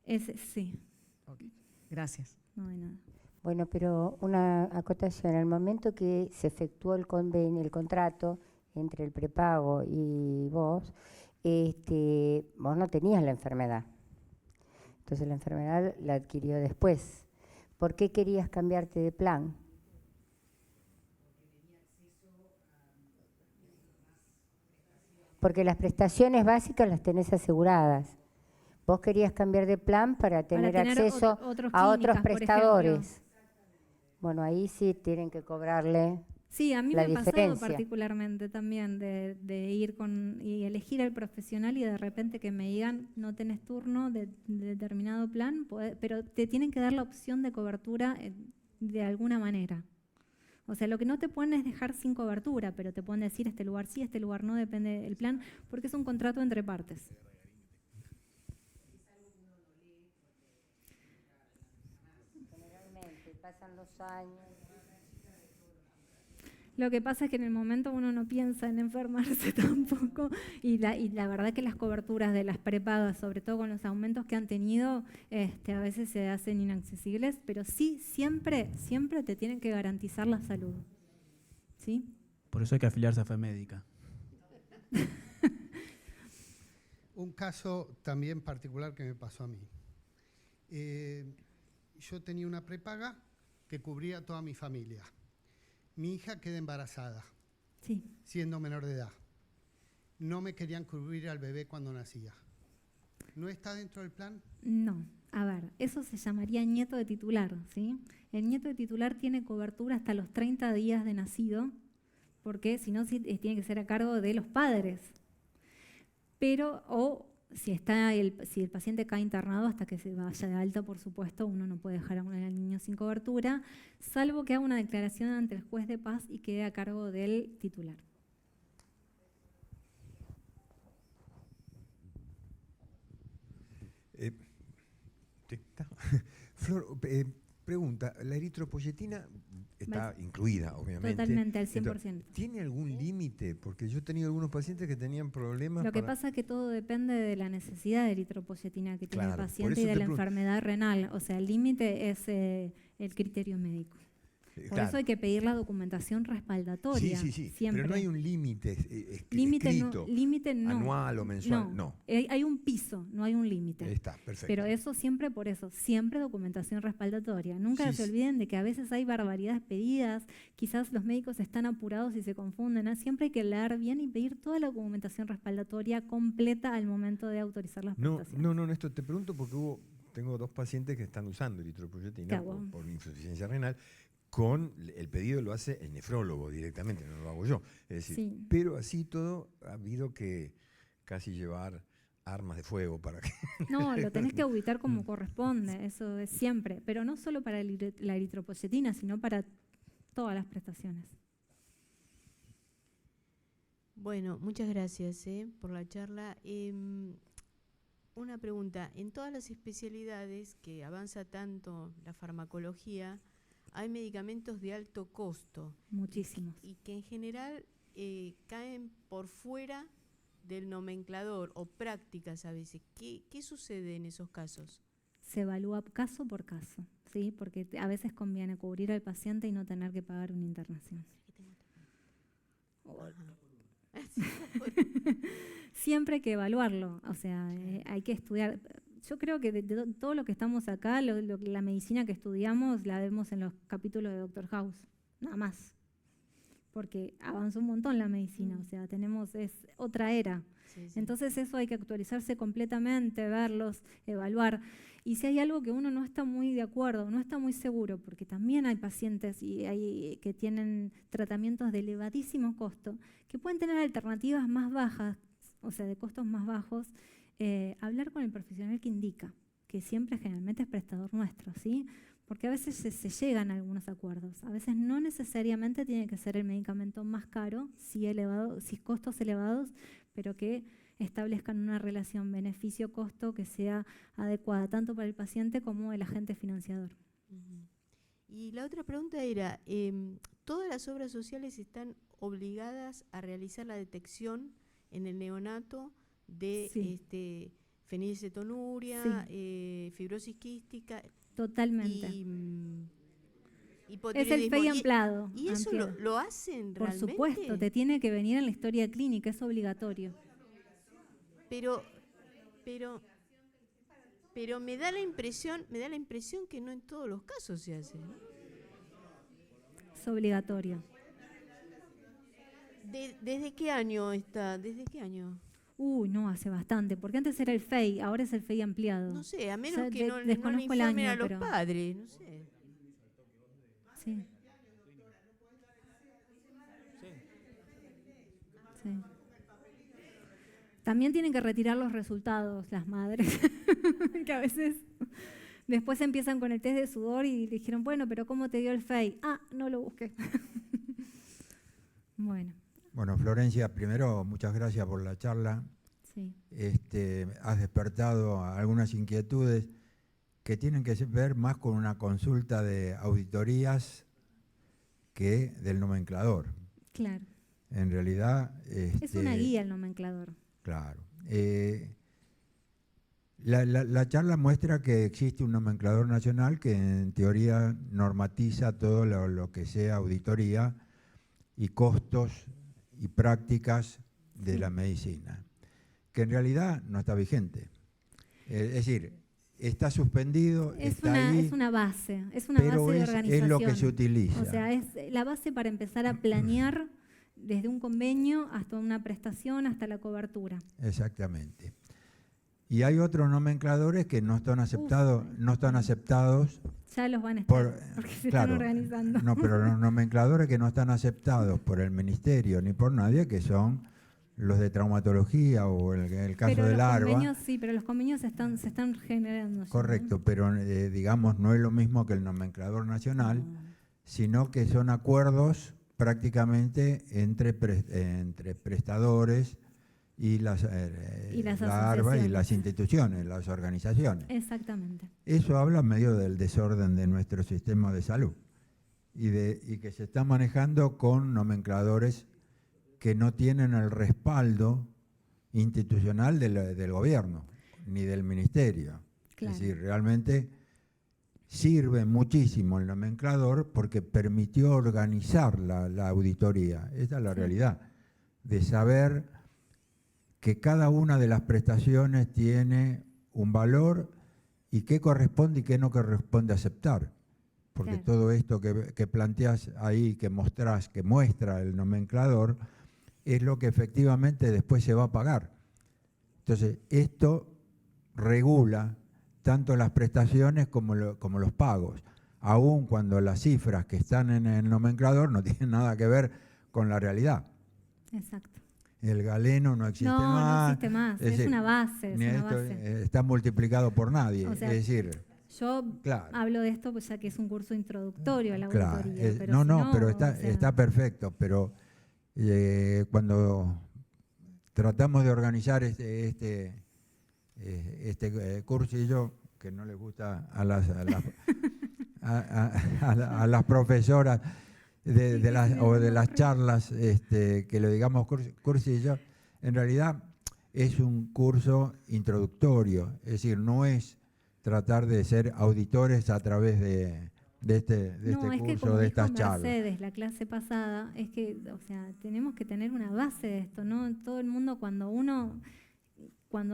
Sí. Okay. Gracias. No hay nada. Bueno, pero una acotación. En el momento que se efectuó el contrato entre el prepago y vos, vos no tenías la enfermedad. Entonces la enfermedad la adquirió después. ¿Por qué querías cambiarte de plan? Porque las prestaciones básicas las tenés aseguradas. Vos querías cambiar de plan para tener acceso a otros prestadores. Bueno, ahí sí tienen que cobrarle. Sí, a mí la me ha pasado diferencia. particularmente también de ir y elegir al profesional y de repente que me digan no tenés turno de determinado plan, pero te tienen que dar la opción de cobertura de alguna manera. O sea, lo que no te pueden es dejar sin cobertura, pero te pueden decir este lugar sí, este lugar no, depende del plan, porque es un contrato entre partes. Generalmente pasan los años. Lo que pasa es que en el momento uno no piensa en enfermarse tampoco y la verdad que las coberturas de las prepagas, sobre todo con los aumentos que han tenido, a veces se hacen inaccesibles, pero sí, siempre te tienen que garantizar la salud. ¿Sí? Por eso hay que afiliarse a FEMédica. Un caso también particular que me pasó a mí. Yo tenía una prepaga que cubría a toda mi familia. Mi hija queda embarazada, Sí. siendo menor de edad. No me querían cubrir al bebé cuando nacía. ¿No está dentro del plan? No, a ver, eso se llamaría nieto de titular, ¿sí? El nieto de titular tiene cobertura hasta los 30 días de nacido, porque si no tiene que ser a cargo de los padres. Pero, o si el paciente cae internado hasta que se vaya de alta, por supuesto, uno no puede dejar al niño sin cobertura, salvo que haga una declaración ante el juez de paz y quede a cargo del titular. Flor, pregunta, la eritropoyetina está incluida, obviamente. Totalmente, al 100%. Entonces, ¿tiene algún límite? Porque yo he tenido algunos pacientes que tenían problemas. Lo que pasa es que todo depende de la necesidad de eritropoyetina que tiene el Claro, por paciente eso y de te la pregunto. enfermedad renal. O sea, el límite es el criterio médico. Por eso hay que pedir la documentación respaldatoria. Sí, siempre. pero no hay un límite Límite no. anual o mensual, no. Hay un piso, no hay un límite. Ahí está, perfecto. Pero eso siempre por eso, siempre documentación respaldatoria. Nunca Sí, se olviden de que a veces hay barbaridades pedidas, quizás los médicos están apurados y se confunden, ¿no? Siempre hay que leer bien y pedir toda la documentación respaldatoria completa al momento de autorizar las prestaciones. No, esto te pregunto porque tengo 2 pacientes que están usando eritropoyetina por insuficiencia renal. Con el pedido lo hace el nefrólogo directamente, no lo hago yo. Es decir, Sí. pero así todo ha habido que casi llevar armas de fuego para que... No, lo tenés que ubicar como corresponde, eso es siempre, pero no solo para la eritropoyetina, sino para todas las prestaciones. Bueno, muchas gracias por la charla. Una pregunta, en todas las especialidades que avanza tanto la farmacología, hay medicamentos de alto costo. Muchísimos. Y que en general caen por fuera del nomenclador o prácticas a veces. ¿Qué sucede en esos casos? Se evalúa caso por caso, ¿sí? Porque a veces conviene cubrir al paciente y no tener que pagar una internación. Siempre hay que evaluarlo, o sea, hay que estudiar. Yo creo que de todo lo que estamos acá, la medicina que estudiamos la vemos en los capítulos de Dr. House, nada más. Porque avanzó un montón la medicina, o sea, es otra era. Sí. Entonces eso hay que actualizarse completamente, verlos, evaluar. Y si hay algo que uno no está muy de acuerdo, no está muy seguro, porque también hay pacientes que tienen tratamientos de elevadísimo costo, que pueden tener alternativas más bajas, o sea, de costos más bajos, hablar con el profesional que indica, que siempre generalmente es prestador nuestro, ¿sí? Porque a veces se llegan a algunos acuerdos. A veces no necesariamente tiene que ser el medicamento más caro, si costos elevados, pero que establezcan una relación beneficio-costo que sea adecuada tanto para el paciente como el agente financiador. Y la otra pregunta era, ¿todas las obras sociales están obligadas a realizar la detección en el neonato de fenilcetonuria, fibrosis quística? Totalmente. Y es el FEI ampliado. ¿Y eso lo hacen realmente? Por supuesto, te tiene que venir en la historia clínica, es obligatorio. Pero me da la impresión que no en todos los casos se hace, ¿no? Es obligatorio. ¿Desde qué año está? ¿Desde qué año? No, hace bastante, porque antes era el FEI, ahora es el FEI ampliado. No sé, a menos que no le desconozco el informen año, a los pero padres, no sé. Sí. Sí. También tienen que retirar los resultados las madres, que a veces Después empiezan con el test de sudor y dijeron, bueno, pero ¿cómo te dio el FEI? Ah, no lo busqué. Bueno. Bueno, Florencia, primero, muchas gracias por la charla. Sí. Has despertado algunas inquietudes que tienen que ver más con una consulta de auditorías que del nomenclador. Claro. En realidad... es una guía el nomenclador. Claro. La charla muestra que existe un nomenclador nacional que en teoría normatiza todo lo que sea auditoría y costos y prácticas de la medicina, que en realidad no está vigente. Es decir, está suspendido, está ahí, es una base de organización. Es lo que se utiliza. O sea, es la base para empezar a planear desde un convenio hasta una prestación, hasta la cobertura. Exactamente. Y hay otros nomencladores que no están aceptados, Ya los van a estar, porque se están organizando. No, pero los nomencladores que no están aceptados por el ministerio ni por nadie, que son los de traumatología o el caso del ARBA. Sí, pero los convenios se están generando. Correcto, pero digamos no es lo mismo que el nomenclador nacional, sino que son acuerdos prácticamente entre prestadores y las ARBA y las instituciones, las organizaciones. Exactamente. Eso habla medio del desorden de nuestro sistema de salud y que se está manejando con nomencladores que no tienen el respaldo institucional del gobierno ni del ministerio. Claro. Es decir, realmente sirve muchísimo el nomenclador porque permitió organizar la auditoría. Esa es la realidad, de saber que cada una de las prestaciones tiene un valor y qué corresponde y qué no corresponde aceptar. Porque todo esto que planteas ahí, que muestra el nomenclador, es lo que efectivamente después se va a pagar. Entonces, esto regula tanto las prestaciones como los pagos, aun cuando las cifras que están en el nomenclador no tienen nada que ver con la realidad. Exacto. El galeno no existe más. No existe más, es una base. Está multiplicado por nadie. O sea, es decir, yo hablo de esto pues ya que es un curso introductorio a la auditoría. Pero está perfecto, pero cuando tratamos de organizar este cursillo, que no les gusta a las profesoras, de las charlas, que lo digamos cursillo, en realidad es un curso introductorio, es decir, no es tratar de ser auditores a través de este curso, de estas charlas. Mercedes, la clase pasada, es que, o sea, tenemos que tener una base de esto, ¿no? Todo el mundo cuando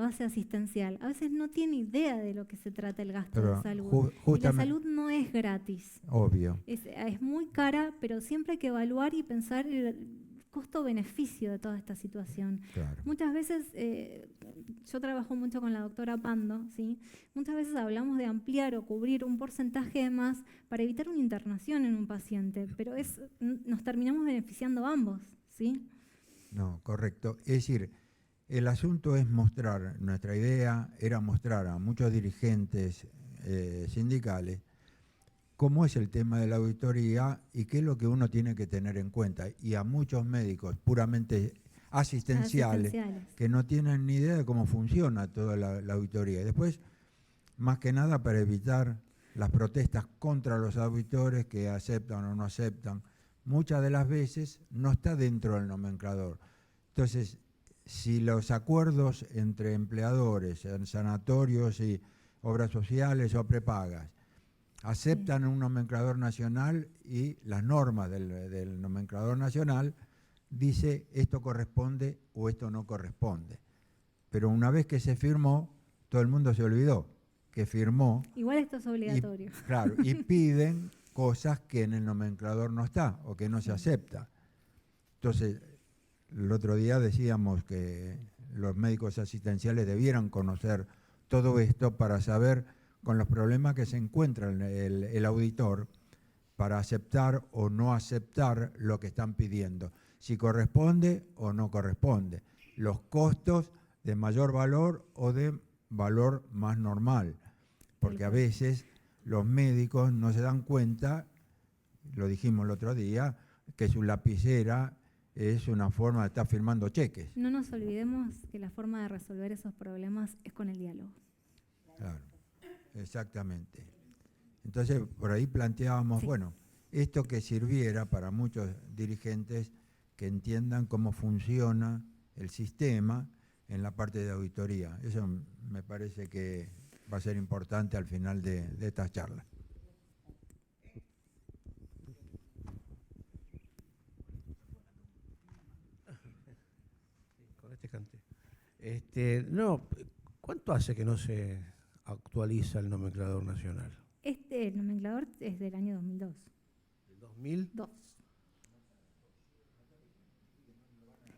hace asistencial, a veces no tiene idea de lo que se trata el gasto de salud. Y la salud no es gratis. Obvio. Es muy cara, pero siempre hay que evaluar y pensar el costo-beneficio de toda esta situación. Claro. Muchas veces, yo trabajo mucho con la doctora Pando, ¿sí? Muchas veces hablamos de ampliar o cubrir un porcentaje de más para evitar una internación en un paciente, pero nos terminamos beneficiando ambos, ¿sí? No, correcto. Es decir, el asunto es nuestra idea era mostrar a muchos dirigentes sindicales cómo es el tema de la auditoría y qué es lo que uno tiene que tener en cuenta. Y a muchos médicos puramente asistenciales que no tienen ni idea de cómo funciona toda la auditoría. Y después, más que nada, para evitar las protestas contra los auditores que aceptan o no aceptan, muchas de las veces no está dentro del nomenclador. Entonces, si los acuerdos entre empleadores en sanatorios y obras sociales o prepagas aceptan un nomenclador nacional y las normas del nomenclador nacional dice esto corresponde o esto no corresponde. Pero una vez que se firmó, todo el mundo se olvidó que firmó. Igual esto es obligatorio. Y piden cosas que en el nomenclador no está o que no se acepta. Entonces, el otro día decíamos que los médicos asistenciales debieran conocer todo esto para saber con los problemas que se encuentra el auditor para aceptar o no aceptar lo que están pidiendo, si corresponde o no corresponde, los costos de mayor valor o de valor más normal. porque a veces los médicos no se dan cuenta, lo dijimos el otro día, que su lapicera es una forma de estar firmando cheques. No nos olvidemos que la forma de resolver esos problemas es con el diálogo. Claro, exactamente. Entonces, por ahí planteábamos, bueno, esto que sirviera para muchos dirigentes que entiendan cómo funciona el sistema en la parte de auditoría. Eso me parece que va a ser importante al final de estas charlas. Con este cante. No, ¿cuánto hace que no se actualiza el nomenclador nacional? El nomenclador es del año 2002. ¿Del 2002?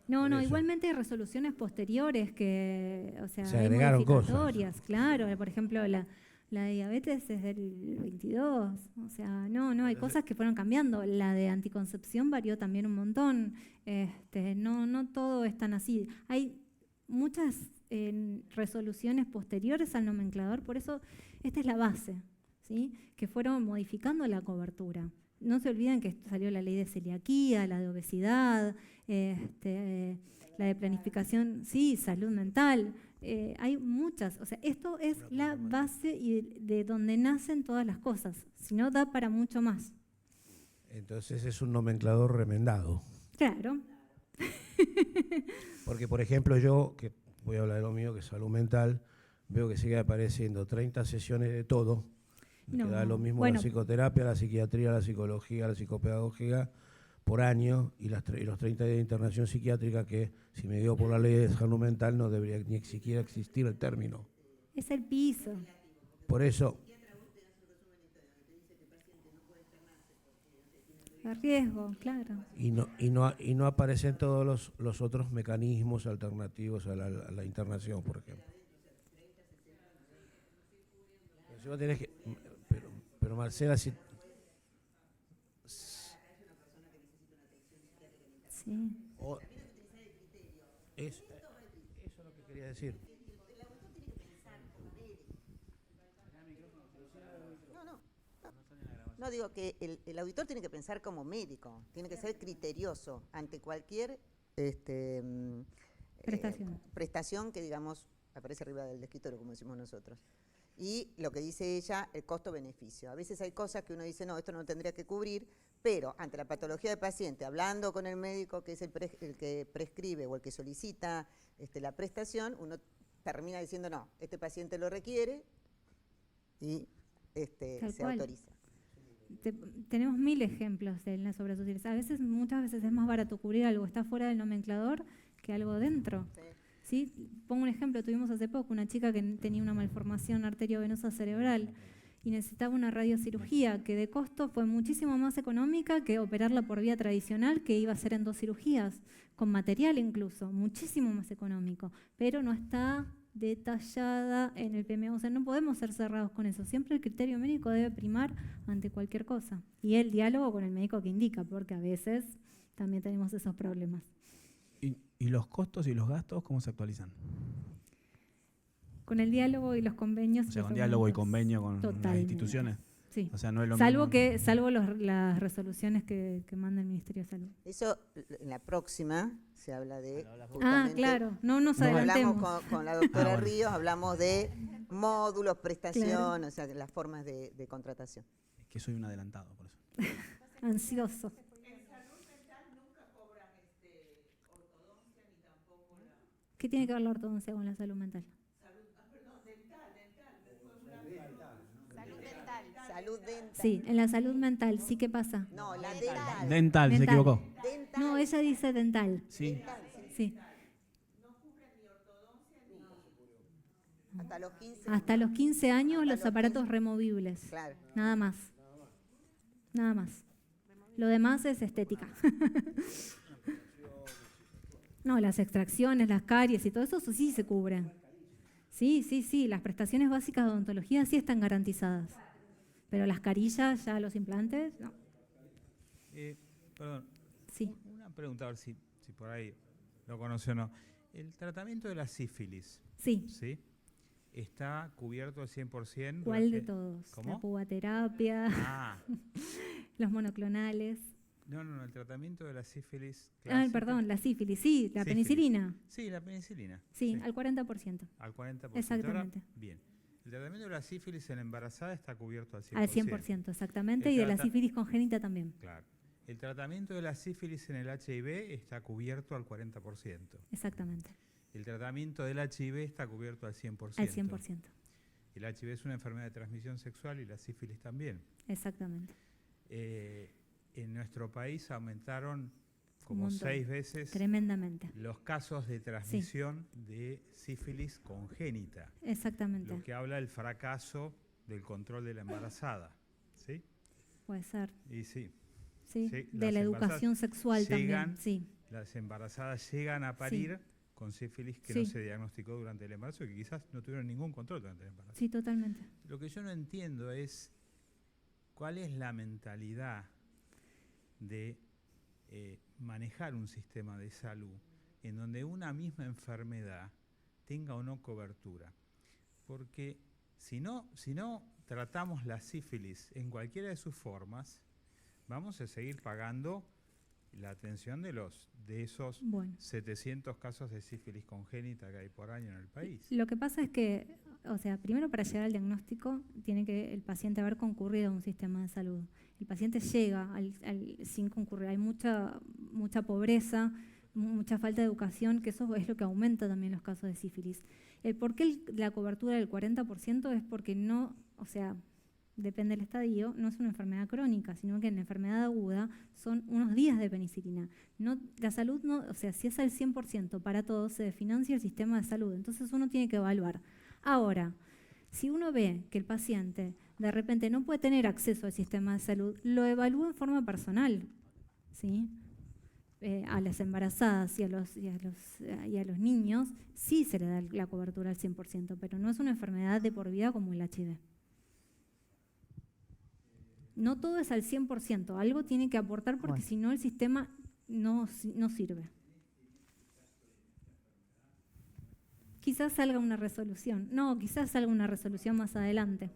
No, igualmente hay resoluciones posteriores que, o sea, se hay agregaron modificatorias, cosas. Claro, por ejemplo, la de diabetes es del 22, o sea, no, hay cosas que fueron cambiando. La de anticoncepción varió también un montón, no todo es tan así. Hay muchas resoluciones posteriores al nomenclador, por eso esta es la base, ¿sí? Que fueron modificando la cobertura. No se olviden que salió la ley de celiaquía, la de obesidad, la de planificación, sí, salud mental. Hay muchas, o sea, esto es la base y de donde nacen todas las cosas, si no da para mucho más. Entonces es un nomenclador remendado. Claro. Porque, por ejemplo, yo, que voy a hablar de lo mío, que es salud mental, veo que sigue apareciendo 30 sesiones de todo, que da lo mismo la psicoterapia, la psiquiatría, la psicología, la psicopedagogía, por año, y los 30 días de internación psiquiátrica que, si me dio por la ley de salud mental, no debería ni siquiera existir el término. Es el piso. Por eso... A riesgo, claro. Y no aparecen todos los otros mecanismos alternativos a la internación, por ejemplo. Pero, si vos tenés que, pero Marcela, si... Sí. Eso es lo que quería decir. No, digo que el auditor tiene que pensar como médico, tiene que ser criterioso ante cualquier prestación que, digamos, aparece arriba del escritorio, como decimos nosotros. Y lo que dice ella, el costo-beneficio. A veces hay cosas que uno dice, no, esto no tendría que cubrir, pero ante la patología del paciente, hablando con el médico que es el que prescribe o el que solicita la prestación, uno termina diciendo, no, este paciente lo requiere y se autoriza. Tenemos 1000 ejemplos en las obras sociales. Muchas veces es más barato cubrir algo que está fuera del nomenclador que algo dentro. ¿Sí? Pongo un ejemplo, tuvimos hace poco una chica que tenía una malformación arteriovenosa cerebral y necesitaba una radiocirugía que de costo fue muchísimo más económica que operarla por vía tradicional, que iba a ser en 2 cirugías, con material incluso, muchísimo más económico, pero no está detallada en el PMO. O sea, no podemos ser cerrados con eso. Siempre el criterio médico debe primar ante cualquier cosa. Y el diálogo con el médico que indica, porque a veces también tenemos esos problemas. ¿Y los costos y los gastos cómo se actualizan? Con el diálogo y los convenios. O sea, con diálogo y convenio con las instituciones. Sí. O sea, no es lo salvo mismo. Salvo las resoluciones que manda el Ministerio de Salud. Eso, en la próxima se habla de... Claro, no nos adelantemos. Hablamos con la doctora Ríos, hablamos de módulos, prestación, o sea, las formas de contratación. Es que soy un adelantado, por eso. Ansioso. ¿Qué tiene que ver la ortodoncia con la salud mental? Salud dental. Sí, en la salud mental, ¿sí qué pasa? No, la dental. Dental, se equivocó. Dental. No, ella dice dental. Sí. Sí. Hasta los 15 años los aparatos removibles. Claro. Nada más. Nada más. Lo demás es estética. No, las extracciones, las caries y todo eso sí se cubren. Sí. Las prestaciones básicas de odontología sí están garantizadas. Pero las carillas, ya los implantes, no. Perdón. Sí. Una pregunta, a ver si por ahí lo conoce o no. El tratamiento de la sífilis. Sí. ¿Sí? está cubierto al 100%. ¿Cuál de todos? ¿Cómo? La pubaterapia, los monoclonales. No, el tratamiento de la sífilis clásica. Perdón, la sífilis, sí, la penicilina. Sí, la penicilina. Sí, al 40%. Al 40%. Exactamente. Ahora, bien. El tratamiento de la sífilis en la embarazada está cubierto al 100%. Al 100%, exactamente, y de la sífilis congénita también. Claro. El tratamiento de la sífilis en el HIV está cubierto al 40%. Exactamente. El tratamiento del HIV está cubierto al 100%. Al 100%. El HIV es una enfermedad de transmisión sexual y la sífilis también. Exactamente. En nuestro país aumentaron como 6 veces tremendamente los casos de transmisión de sífilis congénita. Exactamente. Lo que habla del fracaso del control de la embarazada. ¿Sí? Puede ser. Y sí. Sí, de la educación sexual también. Sí. Las embarazadas llegan a parir con sífilis que no se diagnosticó durante el embarazo y que quizás no tuvieron ningún control durante el embarazo. Sí, totalmente. Lo que yo no entiendo es cuál es la mentalidad de manejar un sistema de salud en donde una misma enfermedad tenga o no cobertura. Porque si no tratamos la sífilis en cualquiera de sus formas, vamos a seguir pagando la atención de esos 700 casos de sífilis congénita que hay por año en el país. Lo que pasa es que, primero para llegar al diagnóstico tiene que el paciente haber concurrido a un sistema de salud. El paciente llega sin concurrir. Hay mucha pobreza, mucha falta de educación, que eso es lo que aumenta también los casos de sífilis. El por qué la cobertura del 40% es porque depende del estadio, no es una enfermedad crónica, sino que en la enfermedad aguda son unos días de penicilina. La salud si es al 100% para todos, se desfinancia el sistema de salud. Entonces uno tiene que evaluar. Ahora, si uno ve que el paciente de repente no puede tener acceso al sistema de salud, lo evalúa en forma personal, ¿sí? A las embarazadas y a los niños sí se le da la cobertura al 100%, pero no es una enfermedad de por vida como el HIV. No todo es al 100%, algo tiene que aportar porque si no el sistema no sirve. Quizás salga una resolución. No, quizás salga una resolución más adelante.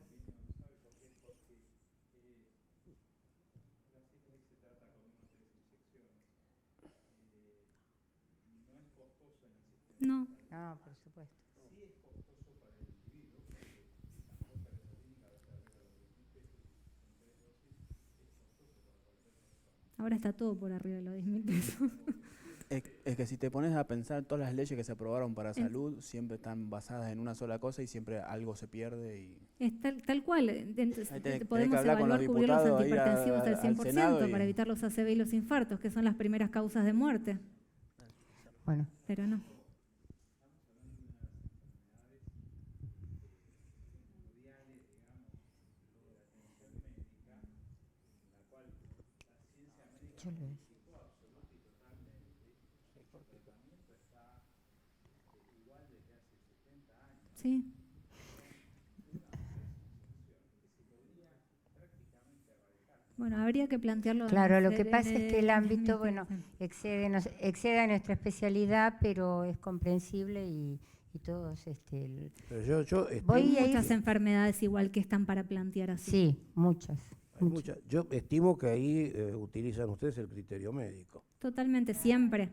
No. No, por supuesto. Ahora está todo por arriba de los 10.000 pesos. Es que si te pones a pensar, todas las leyes que se aprobaron para salud siempre están basadas en una sola cosa y siempre algo se pierde. Y es tal cual. Podemos evaluar cubrir los antihipertensivos al 100% para evitar los ACV y los infartos, que son las primeras causas de muerte. Bueno. Pero no. Yo lo veo. Sí. Bueno, habría que plantearlo. Claro, lo que pasa es que el ámbito, excede a nuestra especialidad, pero es comprensible y todos. Pero hay muchas enfermedades igual que están para plantear así. Sí, muchas. Yo estimo que ahí utilizan ustedes el criterio médico. Totalmente, siempre.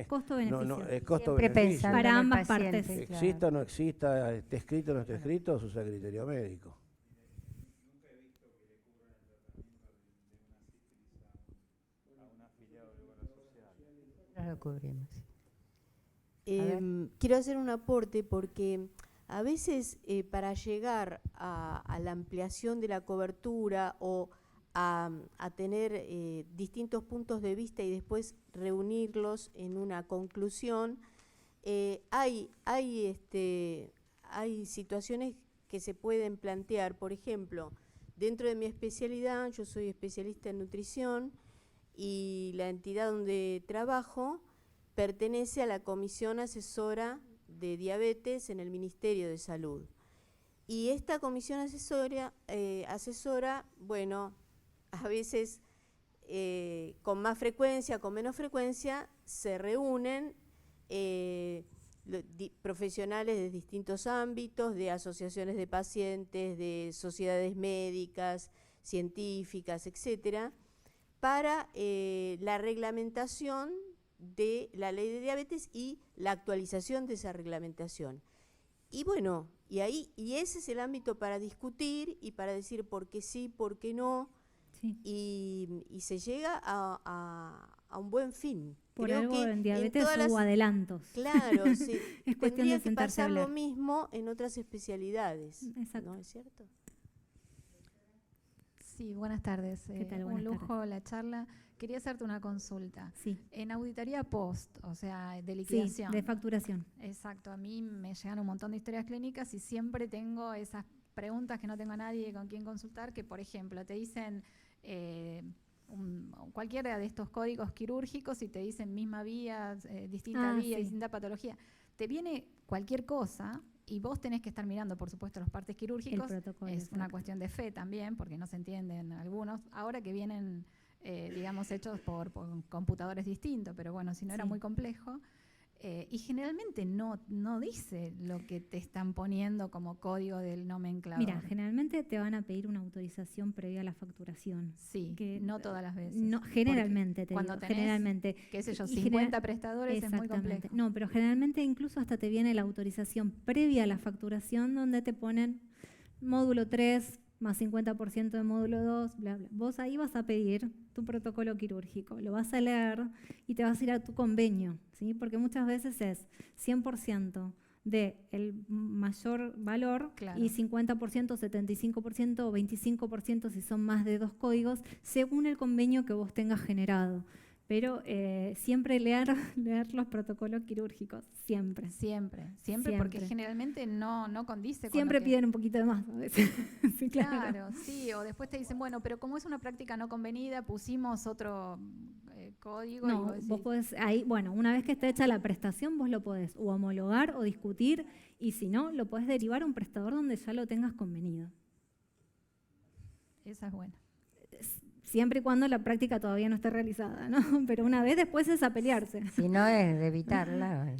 Costo-beneficio. No, es costo-beneficio. Para ambas partes. Exista o no exista, esté escrito o no esté escrito, se usa criterio médico. Nunca he visto que le cubran el tratamiento de una sífilis a un afiliado de obra social. No lo cubrimos. Quiero hacer un aporte porque a veces para llegar a la ampliación de la cobertura o a tener distintos puntos de vista y después reunirlos en una conclusión, hay situaciones que se pueden plantear. Por ejemplo, dentro de mi especialidad, yo soy especialista en nutrición y la entidad donde trabajo pertenece a la Comisión Asesora de Diabetes en el Ministerio de Salud. Y esta comisión asesora, bueno, a veces con más frecuencia, con menos frecuencia, se reúnen profesionales de distintos ámbitos, de asociaciones de pacientes, de sociedades médicas, científicas, etcétera, para la reglamentación de la ley de diabetes y la actualización de esa reglamentación. Y bueno, y ese es el ámbito para discutir y para decir por qué sí, por qué no, sí. y se llega a un buen fin. Por Creo algo que en diabetes en hubo adelantos. Claro, sí. Es cuestión Tendría de que sentarse a pasar lo hablar. mismo en otras especialidades. Exacto. ¿No es cierto? Sí, buenas tardes. ¿Qué tal? Un Buenas lujo tardes. la charla. Quería hacerte una consulta. Sí. En auditoría post, o sea, de liquidación. Sí, de facturación. Exacto. A mí me llegan un montón de historias clínicas y siempre tengo esas preguntas que no tengo a nadie con quien consultar, que por ejemplo te dicen cualquiera de estos códigos quirúrgicos y te dicen misma vía, distinta vía, sí. distinta patología. Te viene cualquier cosa y vos tenés que estar mirando, por supuesto, los partes quirúrgicos. El protocolo, es exacto. una cuestión de fe también, porque no se entienden algunos. Ahora que vienen, digamos, hechos por computadores distintos, pero bueno, si no era Sí. muy complejo. Y generalmente no dice lo que te están poniendo como código del nomenclador. Mira, generalmente te van a pedir una autorización previa a la facturación. Sí, que no todas las veces. No, generalmente, te cuando digo, tenés, generalmente. qué sé yo, Y 50 prestadores es muy complejo. No, pero generalmente incluso hasta te viene la autorización previa a la facturación donde te ponen módulo 3 más 50% de módulo 2, bla, bla. Vos ahí vas a pedir tu protocolo quirúrgico, lo vas a leer y te vas a ir a tu convenio, ¿sí? Porque muchas veces es 100% del mayor valor, claro. y 50%, 75% o 25% si son más de 2 códigos, según el convenio que vos tengas generado. Pero siempre leer los protocolos quirúrgicos, siempre. Siempre, porque generalmente no condice siempre con lo que... piden un poquito de más a veces. Sí, claro, sí, o después te dicen, bueno, pero como es una práctica no convenida, pusimos otro código. No, vos podés, ahí, bueno, una vez que esté hecha la prestación, vos lo podés o homologar o discutir, y si no, lo podés derivar a un prestador donde ya lo tengas convenido. Esa es buena. Siempre y cuando la práctica todavía no esté realizada, ¿no? Pero una vez después es a pelearse. Si no es de evitarla.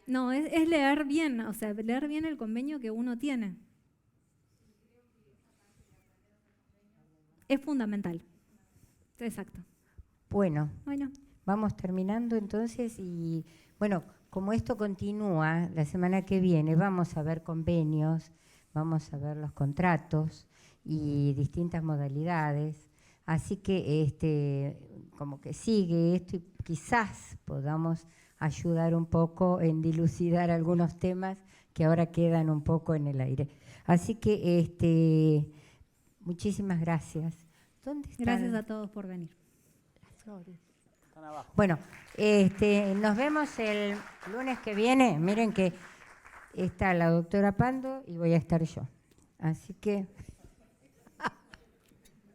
No, es leer bien, o sea, leer bien el convenio que uno tiene. Es fundamental. Exacto. Bueno, vamos terminando entonces y bueno, como esto continúa, la semana que viene vamos a ver convenios, vamos a ver los contratos y distintas modalidades. Así que como que sigue esto y quizás podamos ayudar un poco en dilucidar algunos temas que ahora quedan un poco en el aire. Así que muchísimas gracias. ¿Dónde están? Gracias a todos por venir. Las flores. Están abajo. Bueno, nos vemos el lunes que viene. Miren que está la doctora Pando y voy a estar yo. Así que...